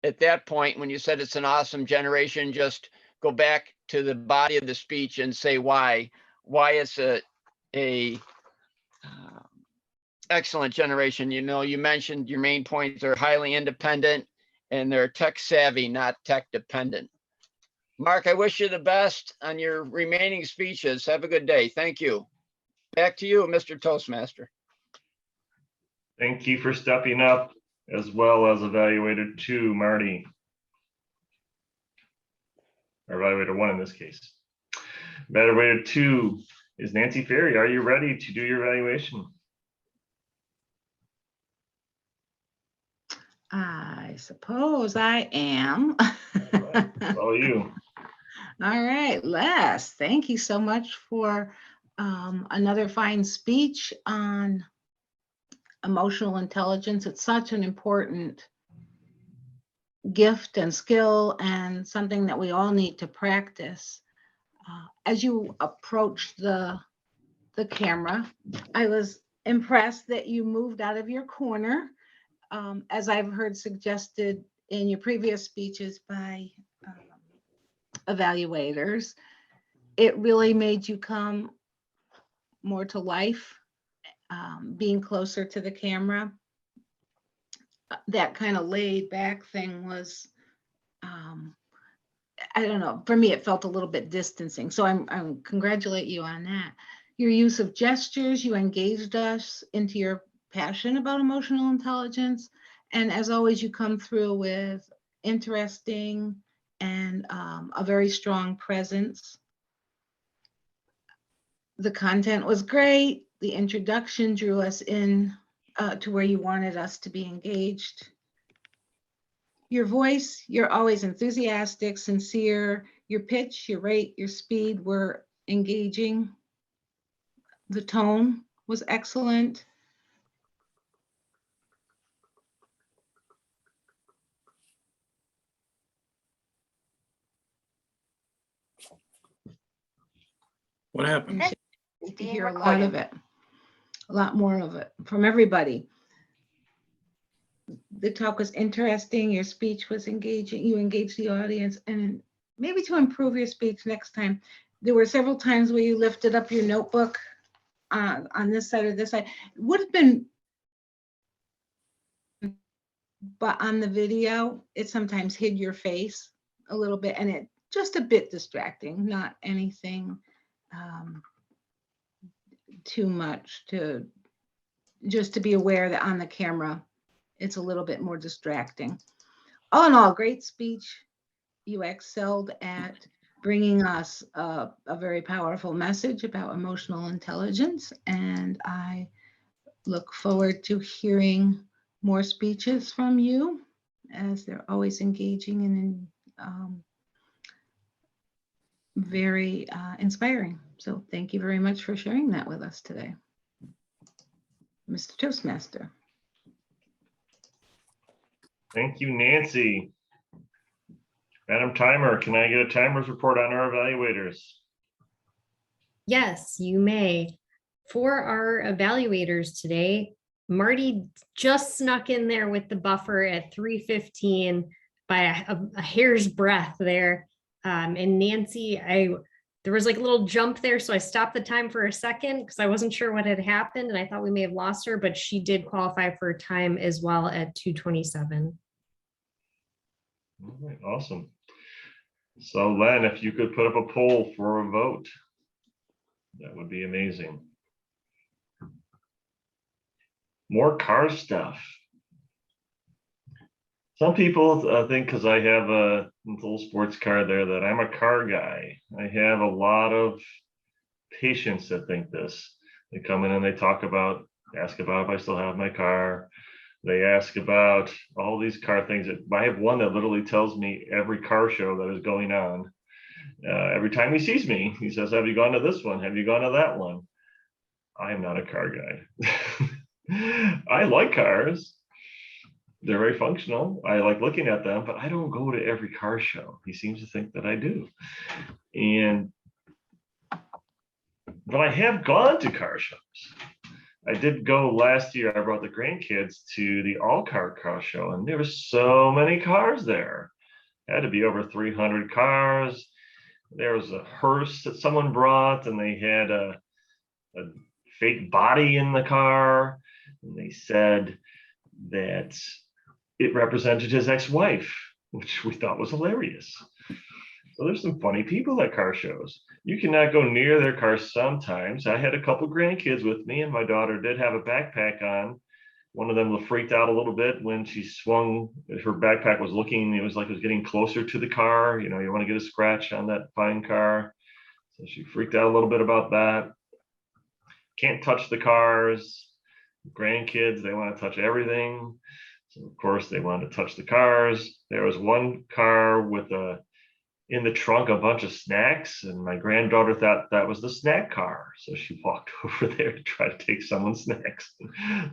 at that point, when you said it's an awesome generation, just go back to the body of the speech and say why it's a excellent generation. You know, you mentioned your main points are highly independent and they're tech savvy, not tech dependent. Mark, I wish you the best on your remaining speeches. Have a good day. Thank you. Back to you, Mr. Toastmaster. Thank you for stepping up, as well as evaluator 2, Marty. Or evaluator 1 in this case. Evaluator 2 is Nancy Ferry. Are you ready to do your evaluation? I suppose I am. All you. All right, Les, thank you so much for another fine speech on emotional intelligence. It's such an important gift and skill and something that we all need to practice. As you approach the camera, I was impressed that you moved out of your corner, as I've heard suggested in your previous speeches by evaluators. It really made you come more to life, being closer to the camera. That kind of laid back thing was, I don't know, for me, it felt a little bit distancing. So I'm congratulate you on that. Your use of gestures, you engaged us into your passion about emotional intelligence, And as always, you come through with interesting and a very strong presence. The content was great. The introduction drew us in to where you wanted us to be engaged. Your voice, you're always enthusiastic, sincere. Your pitch, your rate, your speed were engaging. The tone was excellent. What happened? To hear a lot of it, a lot more of it from everybody. The talk was interesting. Your speech was engaging. You engaged the audience, and maybe to improve your speech next time, there were several times where you lifted up your notebook on this side or this side. It would have been, but on the video, it sometimes hid your face a little bit, and it just a bit distracting, not anything too much to just to be aware that on the camera, it's a little bit more distracting. All in all, great speech. You excelled at bringing us a very powerful message about emotional intelligence, and I look forward to hearing more speeches from you, as they're always engaging and very inspiring. So thank you very much for sharing that with us today, Mr. Toastmaster. Thank you, Nancy. Madam Timer, can I get a timer's report on our evaluators? Yes, you may. For our evaluators today, Marty just snuck in there with the buffer at 3:15 by a hair's breadth there. And Nancy, there was like a little jump there, so I stopped the time for a second because I wasn't sure what had happened, and I thought we may have lost her, but she did qualify for a time as well at 2:27. All right, awesome. So Len, if you could put up a poll for a vote, that would be amazing. More car stuff. Some people think because I have a little sports car there that I'm a car guy. I have a lot of patients that think this. They come in and they ask about if I still have my car. They ask about all these car things. I have one that literally tells me every car show that is going on. Every time he sees me, he says, have you gone to this one? Have you gone to that one? I am not a car guy. I like cars. They're very functional. I like looking at them, but I don't go to every car show. He seems to think that I do. But I have gone to car shows. I did go last year. I brought the grandkids to the all-car car show, and there were so many cars there. It had to be over 300 cars. There was a hearse that someone brought, and they had a fake body in the car. And they said that it represented his ex-wife, which we thought was hilarious. So there's some funny people at car shows. You cannot go near their cars sometimes. I had a couple grandkids with me, and my daughter did have a backpack on. One of them freaked out a little bit when she swung. Her backpack was looking, it was like it was getting closer to the car. You know, you want to get a scratch on that fine car. So she freaked out a little bit about that. Can't touch the cars. Grandkids, they want to touch everything. So of course they wanted to touch the cars. There was one car with in the trunk a bunch of snacks, and my granddaughter thought that was the snack car. So she walked over there to try to take someone's snacks.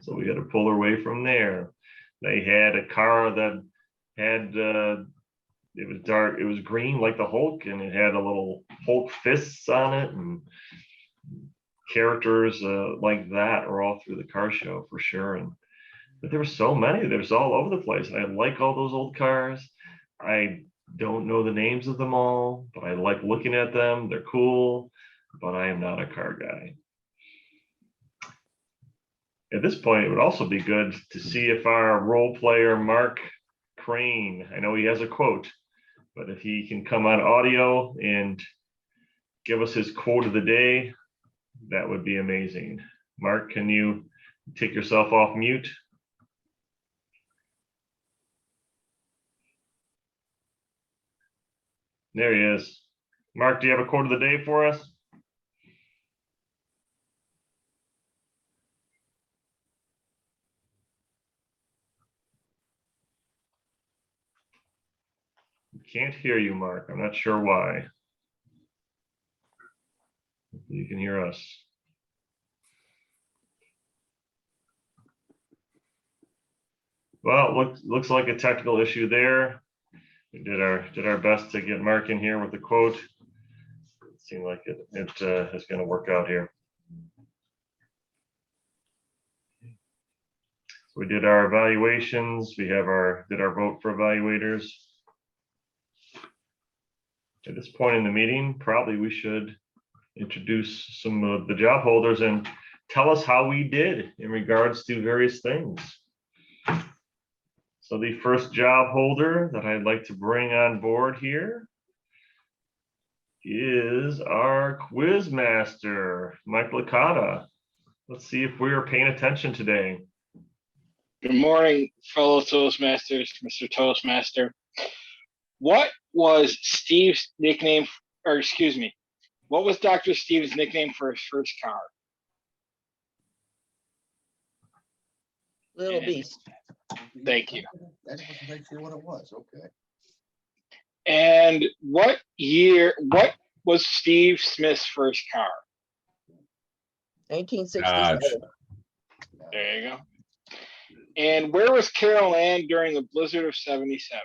So we had to pull her away from there. They had a car that had, it was dark, it was green like the Hulk, and it had a little Hulk fists on it, and characters like that are all through the car show for sure. But there were so many, there was all over the place. I like all those old cars. I don't know the names of them all, but I like looking at them. They're cool, but I am not a car guy. At this point, it would also be good to see if our role player, Mark Crane, I know he has a quote, but if he can come on audio and give us his quote of the day, that would be amazing. Mark, can you take yourself off mute? There he is. Mark, do you have a quote of the day for us? Can't hear you, Mark. I'm not sure why. You can hear us. Well, looks like a technical issue there. We did our best to get Mark in here with the quote. It seemed like it is going to work out here. So we did our evaluations. We have did our vote for evaluators. At this point in the meeting, probably we should introduce some of the job holders and tell us how we did in regards to various things. So the first job holder that I'd like to bring on board here is our quiz master, Mike Licata. Let's see if we are paying attention today. Good morning, fellow Toastmasters, Mr. Toastmaster. What was Steve's nickname, or excuse me, what was Dr. Steve's nickname for his first car? Little Beast. Thank you. That wasn't make sure what it was, okay. And what was Steve Smith's first car? 1967. There you go. And where was Carol Ann during the blizzard of 77?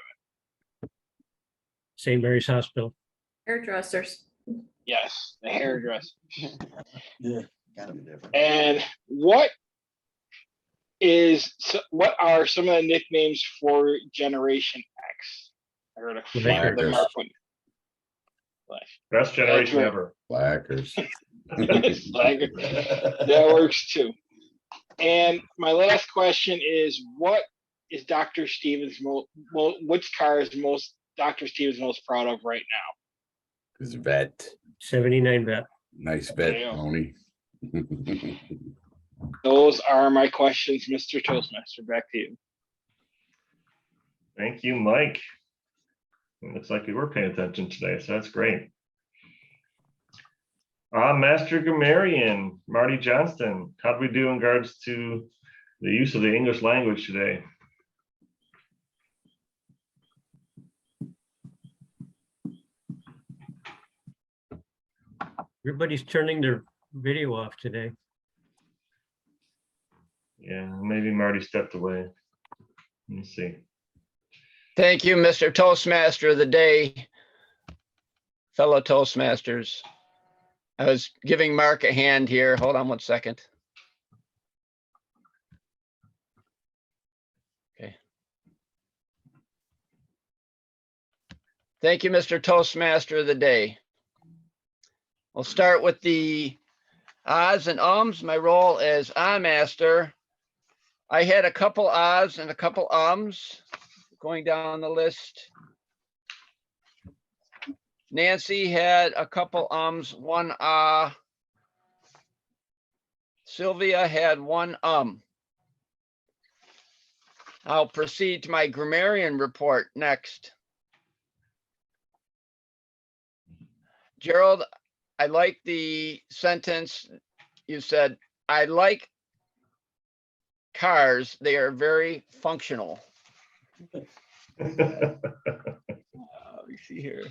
St. Mary's Hospital. Hairdressers. Yes, the hairdresser. Yeah, gotta be different. And what are some of the nicknames for Generation X? I heard a few of them are put- Best generation ever. Blackers. Slacker. That works too. And my last question is, what is Dr. Stevens which car is Dr. Stevens most proud of right now? His vet. 79 vet. Nice vet, There you go. Tony. Those are my questions, Mr. Toastmaster. Back to you. Thank you, Mike. It looks like we were paying attention today, so that's great. Master Grammarian, Marty Johnston, how do we do in regards to the use of the English language today? Everybody's turning their video off today. Yeah, maybe Marty stepped away. Let me see. Thank you, Mr. Toastmaster of the day, fellow Toastmasters. I was giving Mark a hand here. Hold on one second. Okay. Thank you, Mr. Toastmaster of the day. We'll start with the ahs and ums. My role as master. I had a couple ahs and a couple ums going down the list. Nancy had a couple ums, one ah. Sylvia had one I'll proceed to my grammarian report next. Gerald, I like the sentence you said, I like cars. They are very functional. Let me see here.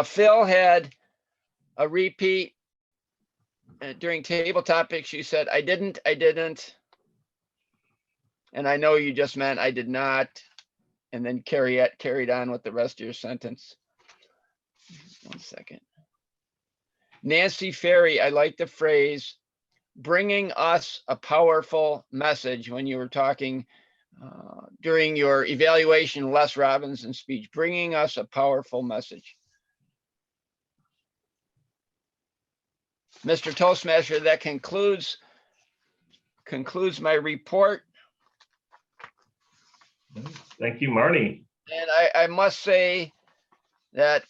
Phil had a repeat during table topics. You said, I didn't. And I know you just meant I did not. And then carried on with the rest of your sentence. 1 second. Nancy Ferry, I like the phrase, bringing us a powerful message when you were talking during your evaluation, Les Robinson speech, bringing us a powerful message. Mr. Toastmaster, that concludes my report. Thank you, Marty. And I must say that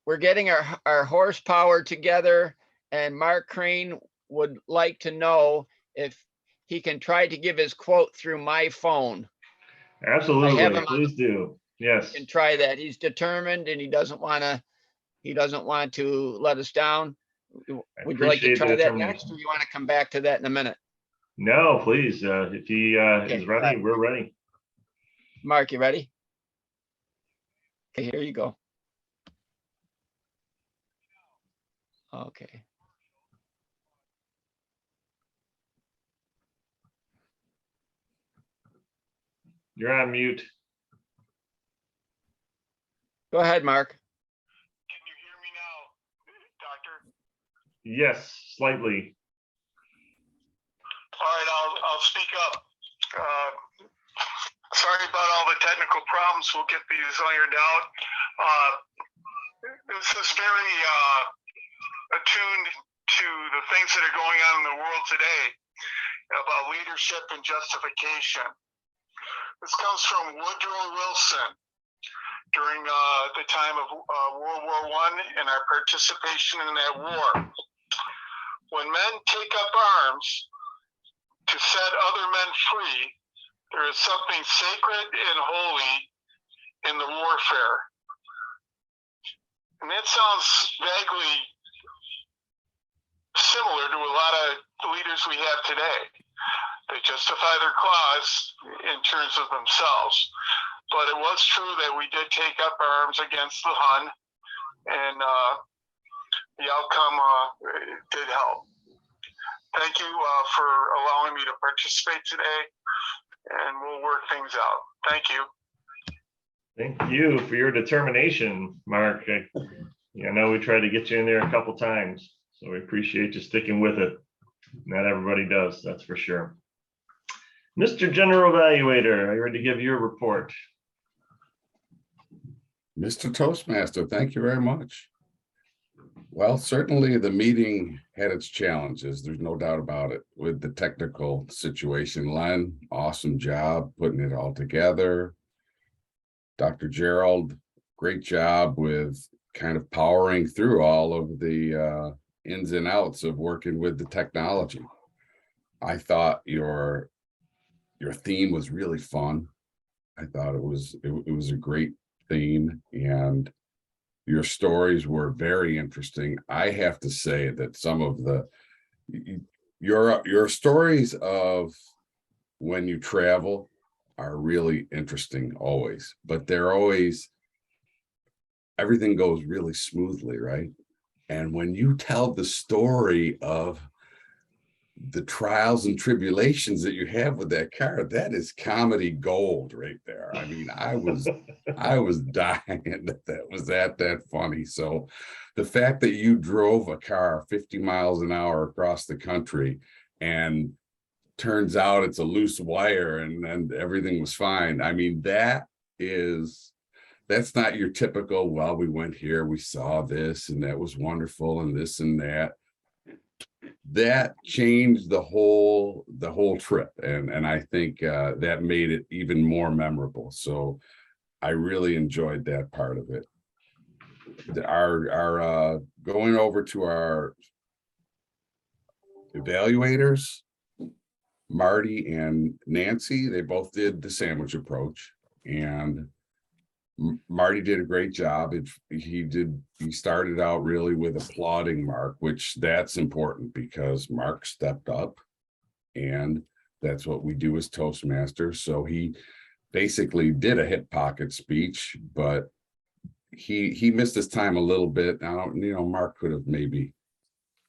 we're getting our horsepower together, and Mark Crane would like to know if he can try to give his quote through my phone. Absolutely, please do. Yes. can try that. He's determined and he doesn't want to let us down. Would you like to appreciate the try that determination. next, or you want to come back to that in a minute? No, please. If he Okay, is ready, we're ready. Mark, you ready? Okay, here you go. Okay. You're on mute. Go ahead, Mark. Yes, slightly. All right, I'll speak up. Sorry about all the technical problems. We'll get these ironed out. This is very attuned to the things that are going on in the world today about leadership and justification. This comes from Woodrow Wilson during the time of World War I and our participation in that war. When men take up arms to set other men free, there is something sacred and holy in the warfare. And that sounds vaguely similar to a lot of the leaders we have today. They justify their cause in terms of themselves. But it was true that we did take up arms against the Hun, and the outcome did help. Thank you for allowing me to participate today, and we'll work things out. Thank you. Thank you for your determination, Mark. I know we tried to get you in there a couple times, so we appreciate you sticking with it. Not everybody does, that's for sure. Mr. General Evaluator, are you ready to give your report? Mr. Toastmaster, thank you very much. Well, certainly the meeting had its challenges. There's no doubt about it with the technical situation. Len, awesome job putting it all together. Dr. Gerald, great job with kind of powering through all of the ins and outs of working with the technology. I thought your theme was really fun. I thought it was a great theme, and your stories were very interesting. I have to say that some of your stories of when you travel are really interesting always, but they're always, everything goes really smoothly, right? And when you tell the story of the trials and tribulations that you have with that car, that is comedy gold right there. I mean, I was dying that was that funny. So the fact that you drove a car 50 miles an hour across the country and turns out it's a loose wire and everything was fine. I mean, that's not your typical, well, we went here, we saw this and that was wonderful and this and that. That changed the whole trip, and I think that made it even more memorable. So I really enjoyed that part of it. Our going over to our evaluators, Marty and Nancy, they both did the sandwich approach, and Marty did a great job. He started out really with applauding Mark, which that's important because Mark stepped up, and that's what we do as Toastmasters. So he basically did a hip pocket speech, but he missed his time a little bit. Now, Mark could have maybe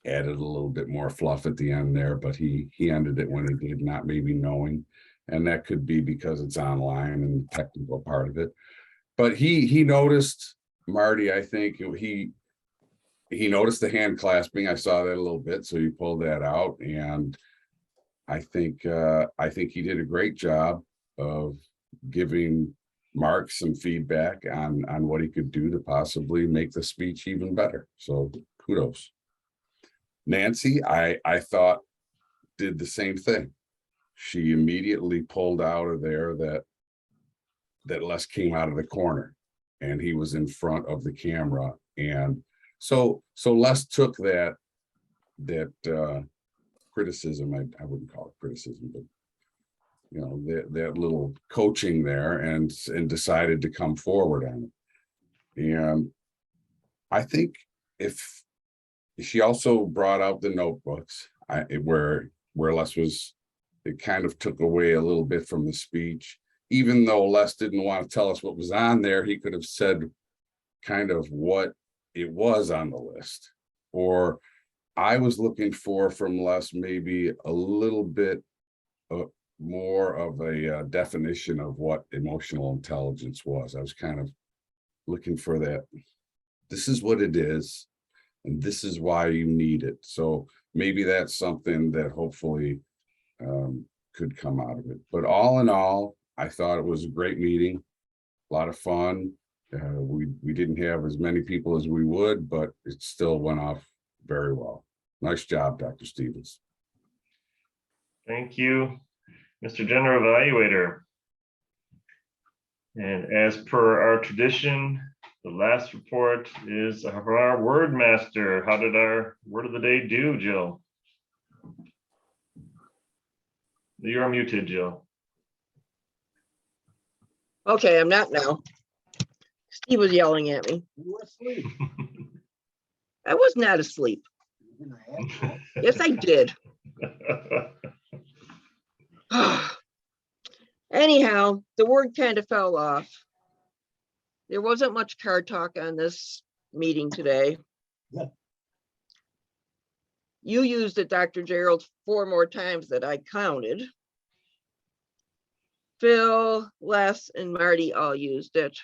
added a little bit more fluff at the end there, but he ended it when he did, not maybe knowing, and that could be because it's online and the technical part of it. But he noticed, Marty, I think he noticed the hand clasping. I saw that a little bit, so he pulled that out, and I think he did a great job of giving Mark some feedback on what he could do to possibly make the speech even better. So kudos. Nancy, I thought did the same thing. She immediately pulled out of there that Les came out of the corner and he was in front of the camera. And so Les took that criticism, I wouldn't call it criticism, but you know, that little coaching there and decided to come forward on it. And I think if she also brought out the notebooks, where Les was, it kind of took away a little bit from the speech. Even though Les didn't want to tell us what was on there, he could have said kind of what it was on the list. Or I was looking for from Les maybe a little bit more of a definition of what emotional intelligence was. I was kind of looking for that. This is what it is, and this is why you need it. So maybe that's something that hopefully could come out of it. But all in all, I thought it was a great meeting, a lot of fun. We didn't have as many people as we would, but it still went off very well. Nice job, Dr. Stevens. Thank you, Mr. General Evaluator. And as per our tradition, the last report is of our word master. How did our word of the day do, Jill? You're muted, Jill. Okay, I'm not now. Steve was yelling at me. You were asleep. I was not asleep. Yes, I did. Anyhow, the word kind of fell off. There wasn't much car talk on this meeting today. Yeah. You used it, Dr. Gerald, 4 more times that I counted. Phil, Les, and Marty all used it.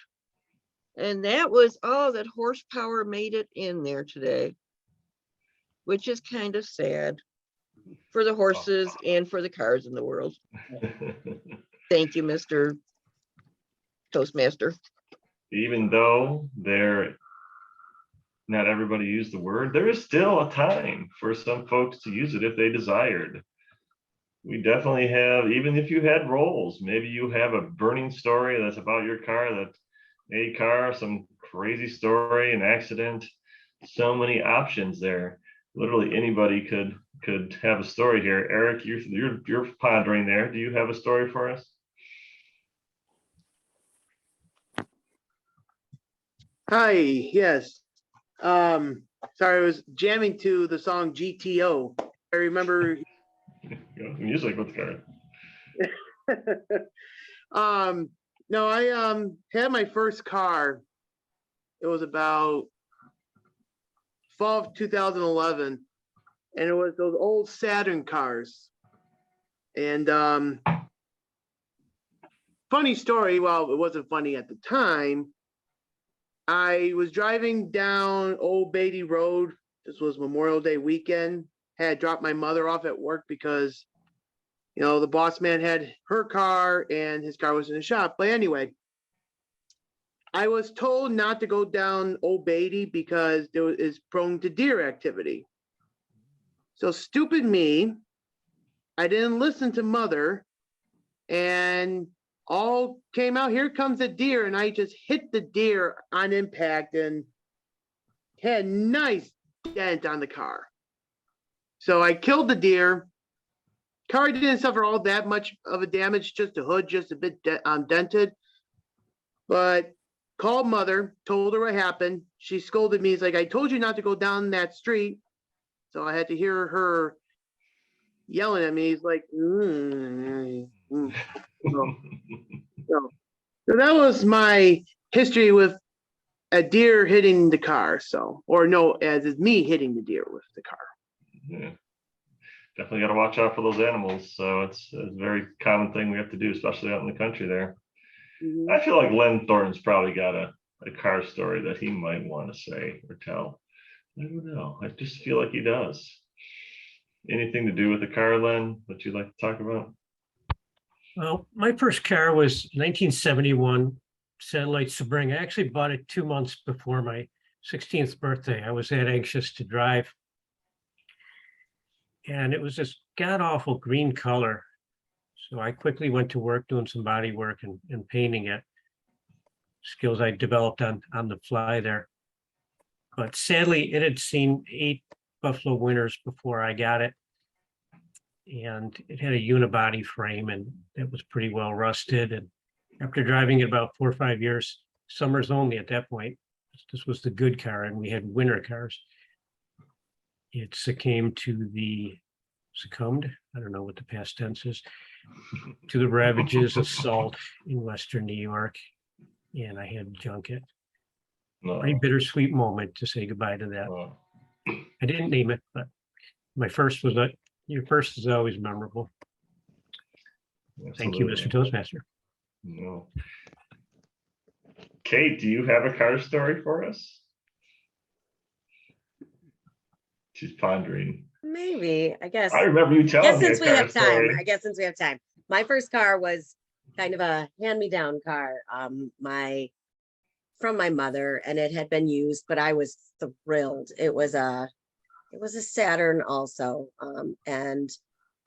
And that was all that horsepower made it in there today, which is kind of sad for the horses and for the cars in the world. Thank you, Mr. Toastmaster. Even though not everybody used the word, there is still a time for some folks to use it if they desired. We definitely have, even if you had roles, maybe you have a burning story that's about your car, some crazy story, an accident, so many options there. Literally anybody could have a story here. Eric, you're pondering there. Do you have a story for us? Hi, yes. Sorry, I was jamming to the song GTO. I remember Music with car. No, I had my first car. It was about fall of 2011, and it was those old Saturn cars. And funny story, well, it wasn't funny at the time. I was driving down Old Beatty Road. This was Memorial Day weekend. Had dropped my mother off at work because, you know, the boss man had her car and his car was in the shop. But anyway, I was told not to go down Old Beatty because there is prone to deer activity. So stupid me, I didn't listen to mother, and all came out. Here comes a deer, and I just hit the deer on impact and had a nice dent on the car. So I killed the deer. Car didn't suffer all that much of a damage, just the hood, just a bit dented. But called mother, told her what happened. She scolded me. It's like, I told you not to go down that street. So I had to hear her yelling at me. He's like, So that was my history with a deer hitting the car. So, or no, as is me hitting the deer with the car. Yeah. Definitely got to watch out for those animals. So it's a very common thing we have to do, especially out in the country there. Mhm. I feel like Len Thornton's probably got a car story that he might want to say or tell. I don't know. I just feel like he does. Anything to do with the car, Len, that you'd like to talk about? Well, my first car was 1971 Satellite Sebring. I actually bought it 2 months before my 16th birthday. I was that anxious to drive. And it was this god-awful green color. So I quickly went to work doing some body work and painting it. Skills I developed on the fly there. But sadly, it had seen 8 Buffalo winters before I got it. And it had a unibody frame and it was pretty well rusted. And after driving it about 4 or 5 years, summers only at that point, this was the good car and we had winter cars. It succumbed, I don't know what the past tense is, to the ravages of salt in Western New York. And I had to junk it. Pretty bittersweet moment to say goodbye to that. I didn't name it, but my first was your first is always memorable. Thank you, Mr. Toastmaster. No. Kate, do you have a car story for us? She's pondering. Maybe, I guess. I remember you telling me a Since we car have time, story. I guess since we have time. My first car was kind of a hand-me-down car. From my mother, and it had been used, but I was thrilled. It was a Saturn also. And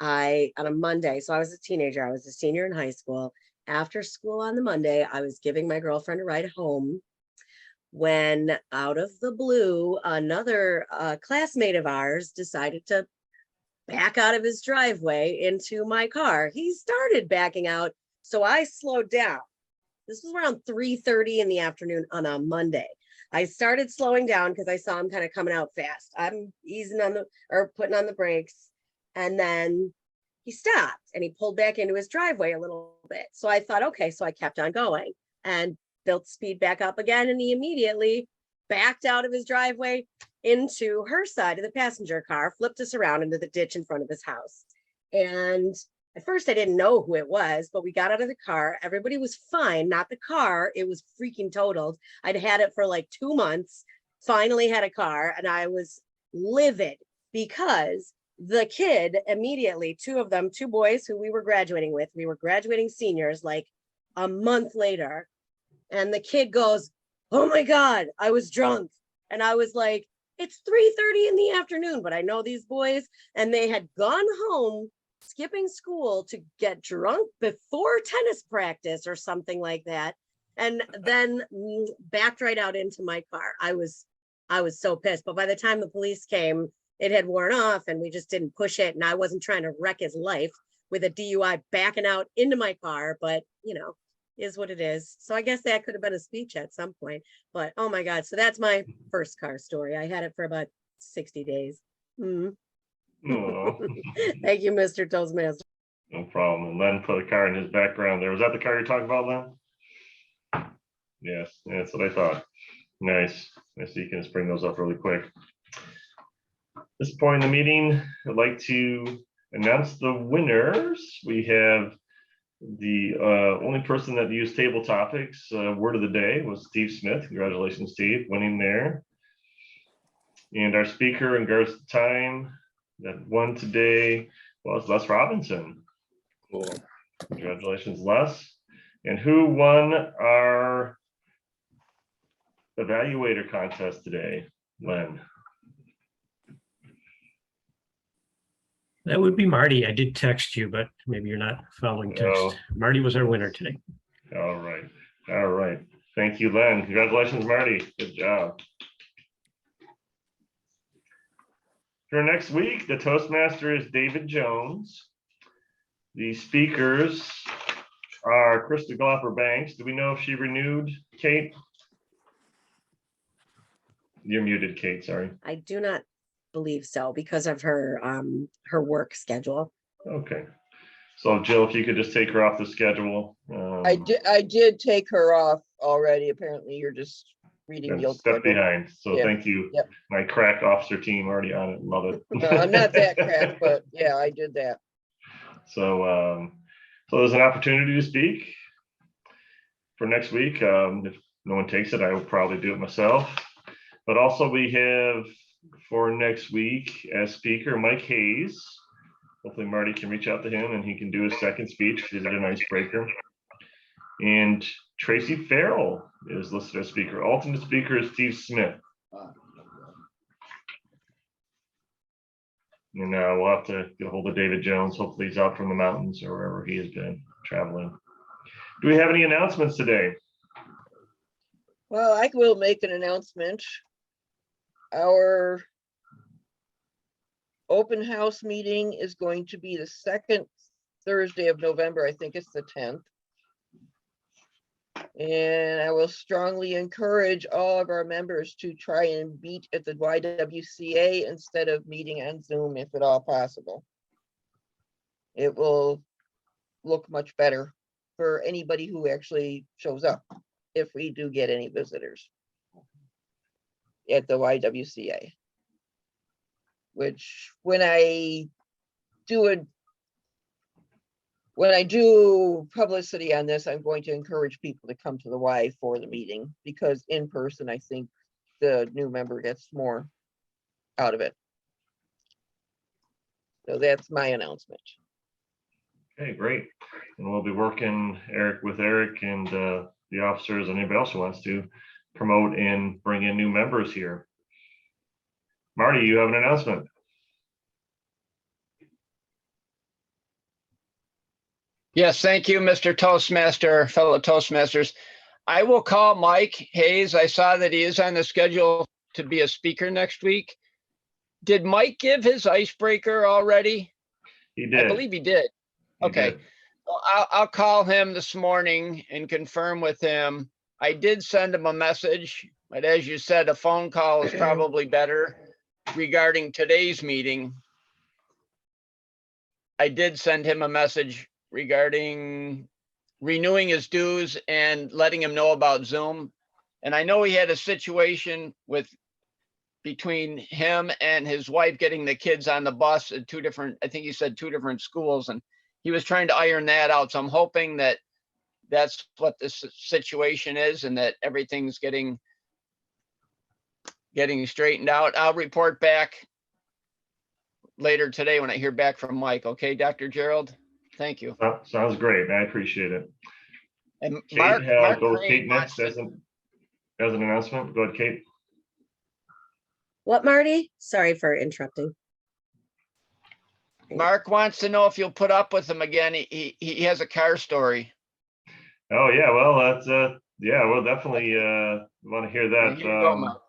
on a Monday, so I was a teenager, I was a senior in high school. After school on the Monday, I was giving my girlfriend a ride home when out of the blue, another classmate of ours decided to back out of his driveway into my car. He started backing out, so I slowed down. This was around 3:30 in the afternoon on a Monday. I started slowing down because I saw him kind of coming out fast. I'm easing putting on the brakes. And then he stopped and he pulled back into his driveway a little bit. So I thought, okay, so I kept on going and built speed back up again. And he immediately backed out of his driveway into her side of the passenger car, flipped us around into the ditch in front of his house. And at first I didn't know who it was, but we got out of the car. Everybody was fine, not the car. It was freaking totaled. I'd had it for like 2 months, finally had a car, and I was livid because the kid immediately, two boys who we were graduating with, we were graduating seniors like a month later. And the kid goes, "Oh my God, I was drunk." And I was like, it's 3:30 in the afternoon, but I know these boys, and they had gone home skipping school to get drunk before tennis practice or something like that, and then backed right out into my car. I was so pissed, but by the time the police came, it had worn off and we just didn't push it, and I wasn't trying to wreck his life with a DUI backing out into my car, but is what it is. So I guess that could have been a speech at some point, but oh my God. So that's my first car story. I had it for about 60 days. Thank you, Mr. Toastmaster. No problem. And Len put a car in his background there. Was that the car you're talking about, Len? Yes, that's what I thought. Nice. So you can just bring those up really quick. At this point in the meeting, I'd like to announce the winners. We have the only person that used table topics word of the day was Steve Smith. Congratulations, Steve, winning there. And our speaker in regards to time that won today was Les Robinson. Cool. Congratulations, Les. And who won our evaluator contest today, Len? That would be Marty. I did text you, but maybe you're not following text. Oh. Marty was our winner today. All right. All right. Thank you, Len. Congratulations, Marty. Good job. For next week, the Toastmaster is David Jones. The speakers are Krista Glopper Banks. Do we know if she renewed, Kate? You're muted, Kate, sorry. I do not believe so because of her work schedule. Okay. So Jill, if you could just take her off the schedule. I did take her off already. Apparently you're just reading the old Step schedule. behind. So Yeah. Thank you. Yep. My crack officer team already on it. Love it. No, I'm not that crack, but yeah, I did that. So there's an opportunity to speak for next week. If no one takes it, I will probably do it myself. But also we have for next week as speaker, Mike Hayes. Hopefully Marty can reach out to him and he can do his second speech. He did an icebreaker. And Tracy Farrell is listed as speaker. Alternate speaker is Steve Smith. And we'll have to get a hold of David Jones. Hopefully he's out from the mountains or wherever he has been traveling. Do we have any announcements today? Well, I will make an announcement. Our open house meeting is going to be the second Thursday of November. I think it's the 10th. And I will strongly encourage all of our members to try and meet at the YWCA instead of meeting on Zoom if at all possible. It will look much better for anybody who actually shows up if we do get any visitors at the YWCA. Which when I do publicity on this, I'm going to encourage people to come to the Y for the meeting, because in person, I think the new member gets more out of it. So that's my announcement. Okay, great. And we'll be working with Eric and the officers and anybody else who wants to promote and bring in new members here. Marty, you have an announcement. Yes, thank you, Mr. Toastmaster, fellow Toastmasters. I will call Mike Hayes. I saw that he is on the schedule to be a speaker next week. Did Mike give his icebreaker already? He did. I believe he did. Okay. did. Well, I'll call him this morning and confirm with him. I did send him a message, but as you said, a phone call is probably better regarding today's meeting. I did send him a message regarding renewing his dues and letting him know about Zoom. And I know he had a situation between him and his wife getting the kids on the bus at I think he said two different schools, and he was trying to iron that out. So I'm hoping that that's what this situation is and that everything's getting straightened out. I'll report back later today when I hear back from Mike. Okay, Dr. Gerald? Thank you. Sounds great. I appreciate it. And Kate, Mark go with Crane Kate next as an announcement. Go ahead, Kate. What, Marty? Sorry for interrupting. Mark wants to know if you'll put up with him again. He has a car story. Oh yeah, well that's yeah, we'll definitely want to hear that. Here you go, Mark.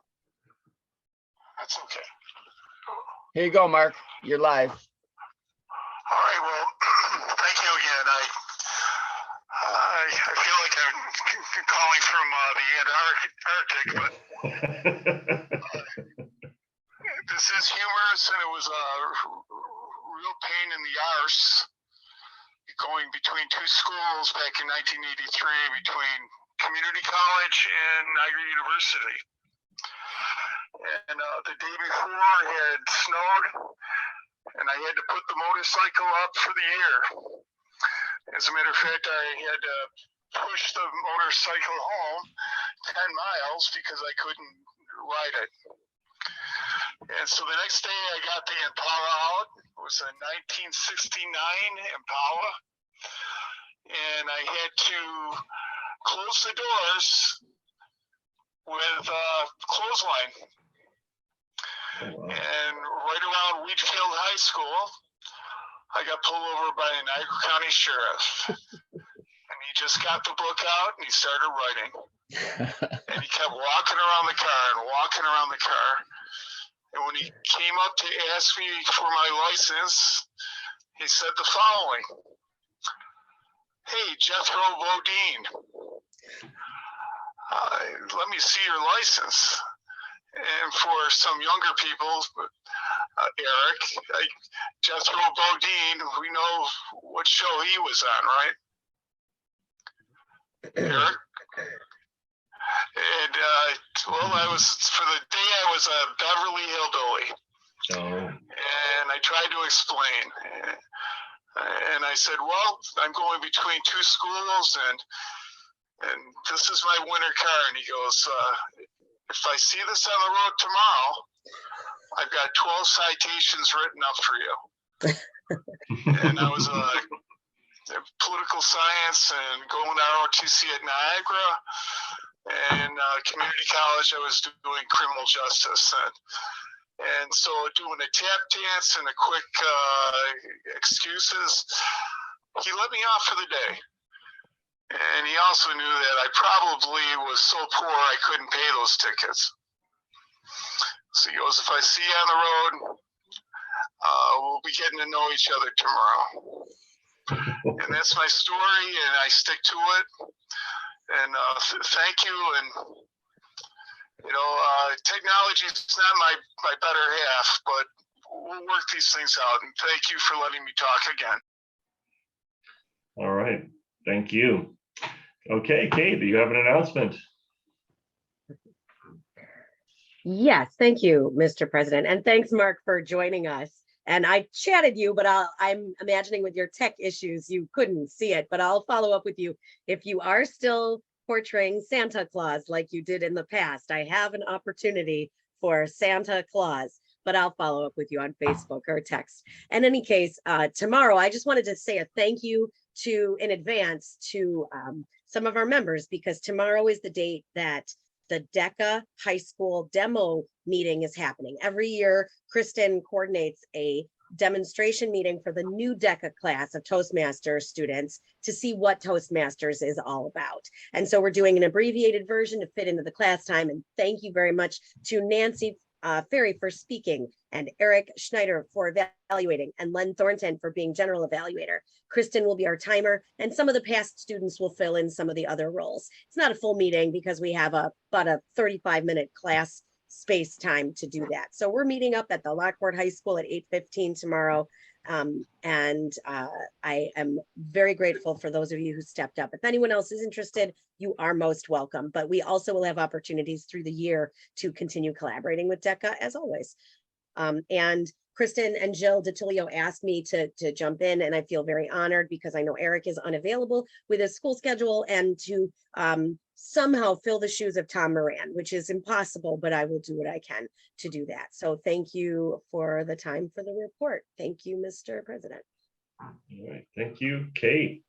That's okay. Here you go, Mark. You're live. All right, well, thank you again. I feel like I'm calling from the Antarctic, but this is humorous, and it was a real pain in the arse going between two schools back in 1983, between community college and Niagara University. And the day before had snowed, and I had to put the motorcycle up for the air. As a matter of fact, I had to push the motorcycle home 10 miles because I couldn't ride it. And so the next day I got the Impala out. It was a 1969 Impala. And I had to close the doors with a clothesline. Oh, wow. And right around Wheatfield High School, I got pulled over by a Niagara County sheriff. And he just got the book out and he started writing. And he kept walking around the car and walking around the car. And when he came up to ask me for my license, he said the following: "Hey, Jethro Bodine, let me see your license." And for some younger people, Eric, Jethro Bodine, we know what show he was on, right? Eric? And well, for the day I was a Beverly Hillbilly. Oh. And I tried to explain. And I said, well, I'm going between two schools, and this is my winter car. And he goes, if I see this on the road tomorrow, I've got 12 citations written up for you. And I was political science and going to ROTC at Niagara. And community college, I was doing criminal justice. And so doing a tap dance and a quick excuses, he let me off for the day. And he also knew that I probably was so poor I couldn't pay those tickets. So he goes, if I see you on the road, we'll be getting to know each other tomorrow. And that's my story, and I stick to it. And thank you. And you know, technology is not my better half, but we'll work these things out. And thank you for letting me talk again. All right, thank you. Okay, Kate, do you have an announcement? Yes, thank you, Mr. President. And thanks, Mark, for joining us. And I chatted you, but I'm imagining with your tech issues, you couldn't see it, but I'll follow up with you. If you are still portraying Santa Claus like you did in the past, I have an opportunity for Santa Claus, but I'll follow up with you on Facebook or text. In any case, tomorrow, I just wanted to say a thank you in advance to some of our members, because tomorrow is the date that the DECA High School demo meeting is happening. Every year, Kristen coordinates a demonstration meeting for the new DECA class of Toastmasters students to see what Toastmasters is all about. And so we're doing an abbreviated version to fit into the class time. And thank you very much to Nancy Ferry for speaking, and Eric Schneider for evaluating, and Len Thornton for being general evaluator. Kristen will be our timer, and some of the past students will fill in some of the other roles. It's not a full meeting because we have about a 35-minute class space time to do that. So we're meeting up at the Lockport High School at 8:15 tomorrow. I am very grateful for those of you who stepped up. If anyone else is interested, you are most welcome. But we also will have opportunities through the year to continue collaborating with DECA as always. And Kristen and Jill DiTilio asked me to jump in, and I feel very honored because I know Eric is unavailable with his school schedule, and to somehow fill the shoes of Tom Moran, which is impossible, but I will do what I can to do that. So thank you for the time for the report. Thank you, Mr. President. All right, thank you, Kate.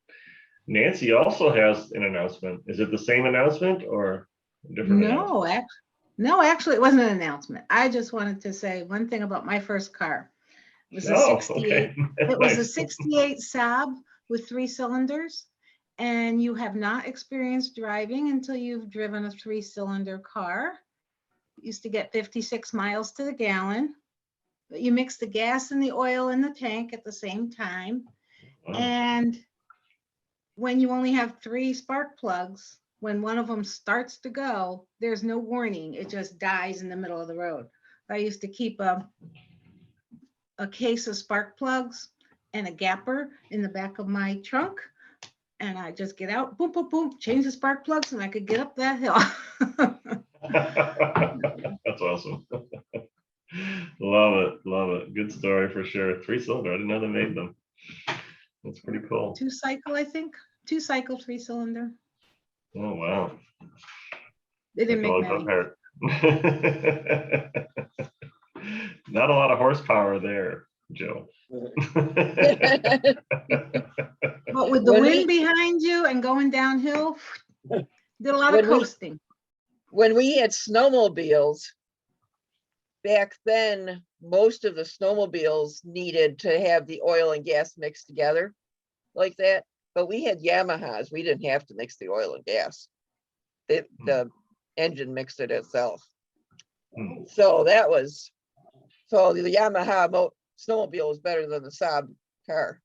Nancy also has an announcement. Is it the same announcement or a different announcement? No, actually, it wasn't an announcement. I just wanted to say one thing about my first car. It was a 68. Okay. It was a Nice. 68 Saab with 3 cylinders. And you have not experienced driving until you've driven a 3-cylinder car. It used to get 56 miles to the gallon. But you mix the gas and the oil in the tank at the same time. Wow. And when you only have 3 spark plugs, when one of them starts to go, there's no warning. It just dies in the middle of the road. I used to keep a case of spark plugs and a gapper in the back of my trunk. And I just get out, boom, boom, boom, change the spark plugs, and I could get up that hill. That's awesome. Love it. Love it. Good story for sure. 3-cylinder. I didn't know they made them. That's pretty cool. 2-cycle, I think. 2-cycle, 3-cylinder. Oh, wow. They didn't make many. Not a lot of horsepower there, Joe. But with the wind behind you and going downhill, did a lot of coasting. When we had snowmobiles, back then, most of the snowmobiles needed to have the oil and gas mixed together like that. But we had Yamahas. We didn't have to mix the oil and gas. The engine mixed it itself. So the Yamaha snowmobile was better than the Saab car.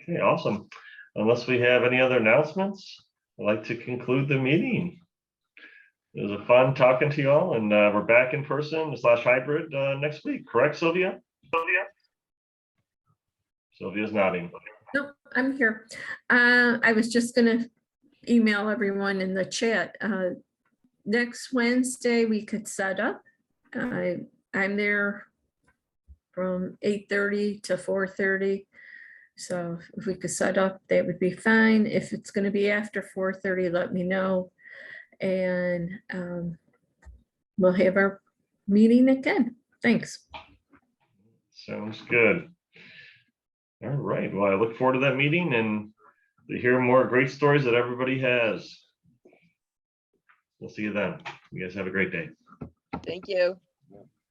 Okay, awesome. Unless we have any other announcements, I'd like to conclude the meeting. It was a fun talking to you all, and we're back in person / hybrid next week. Correct, Sylvia? Sylvia's nodding. No, I'm here. I was just gonna email everyone in the chat. Next Wednesday, we could set up. I'm there from 8:30 to 4:30. So if we could set up, that would be fine. If it's gonna be after 4:30, let me know. And we'll have our meeting again. Thanks. Sounds good. All right. Well, I look forward to that meeting and to hear more great stories that everybody has. We'll see you then. You guys have a great day. Thank you.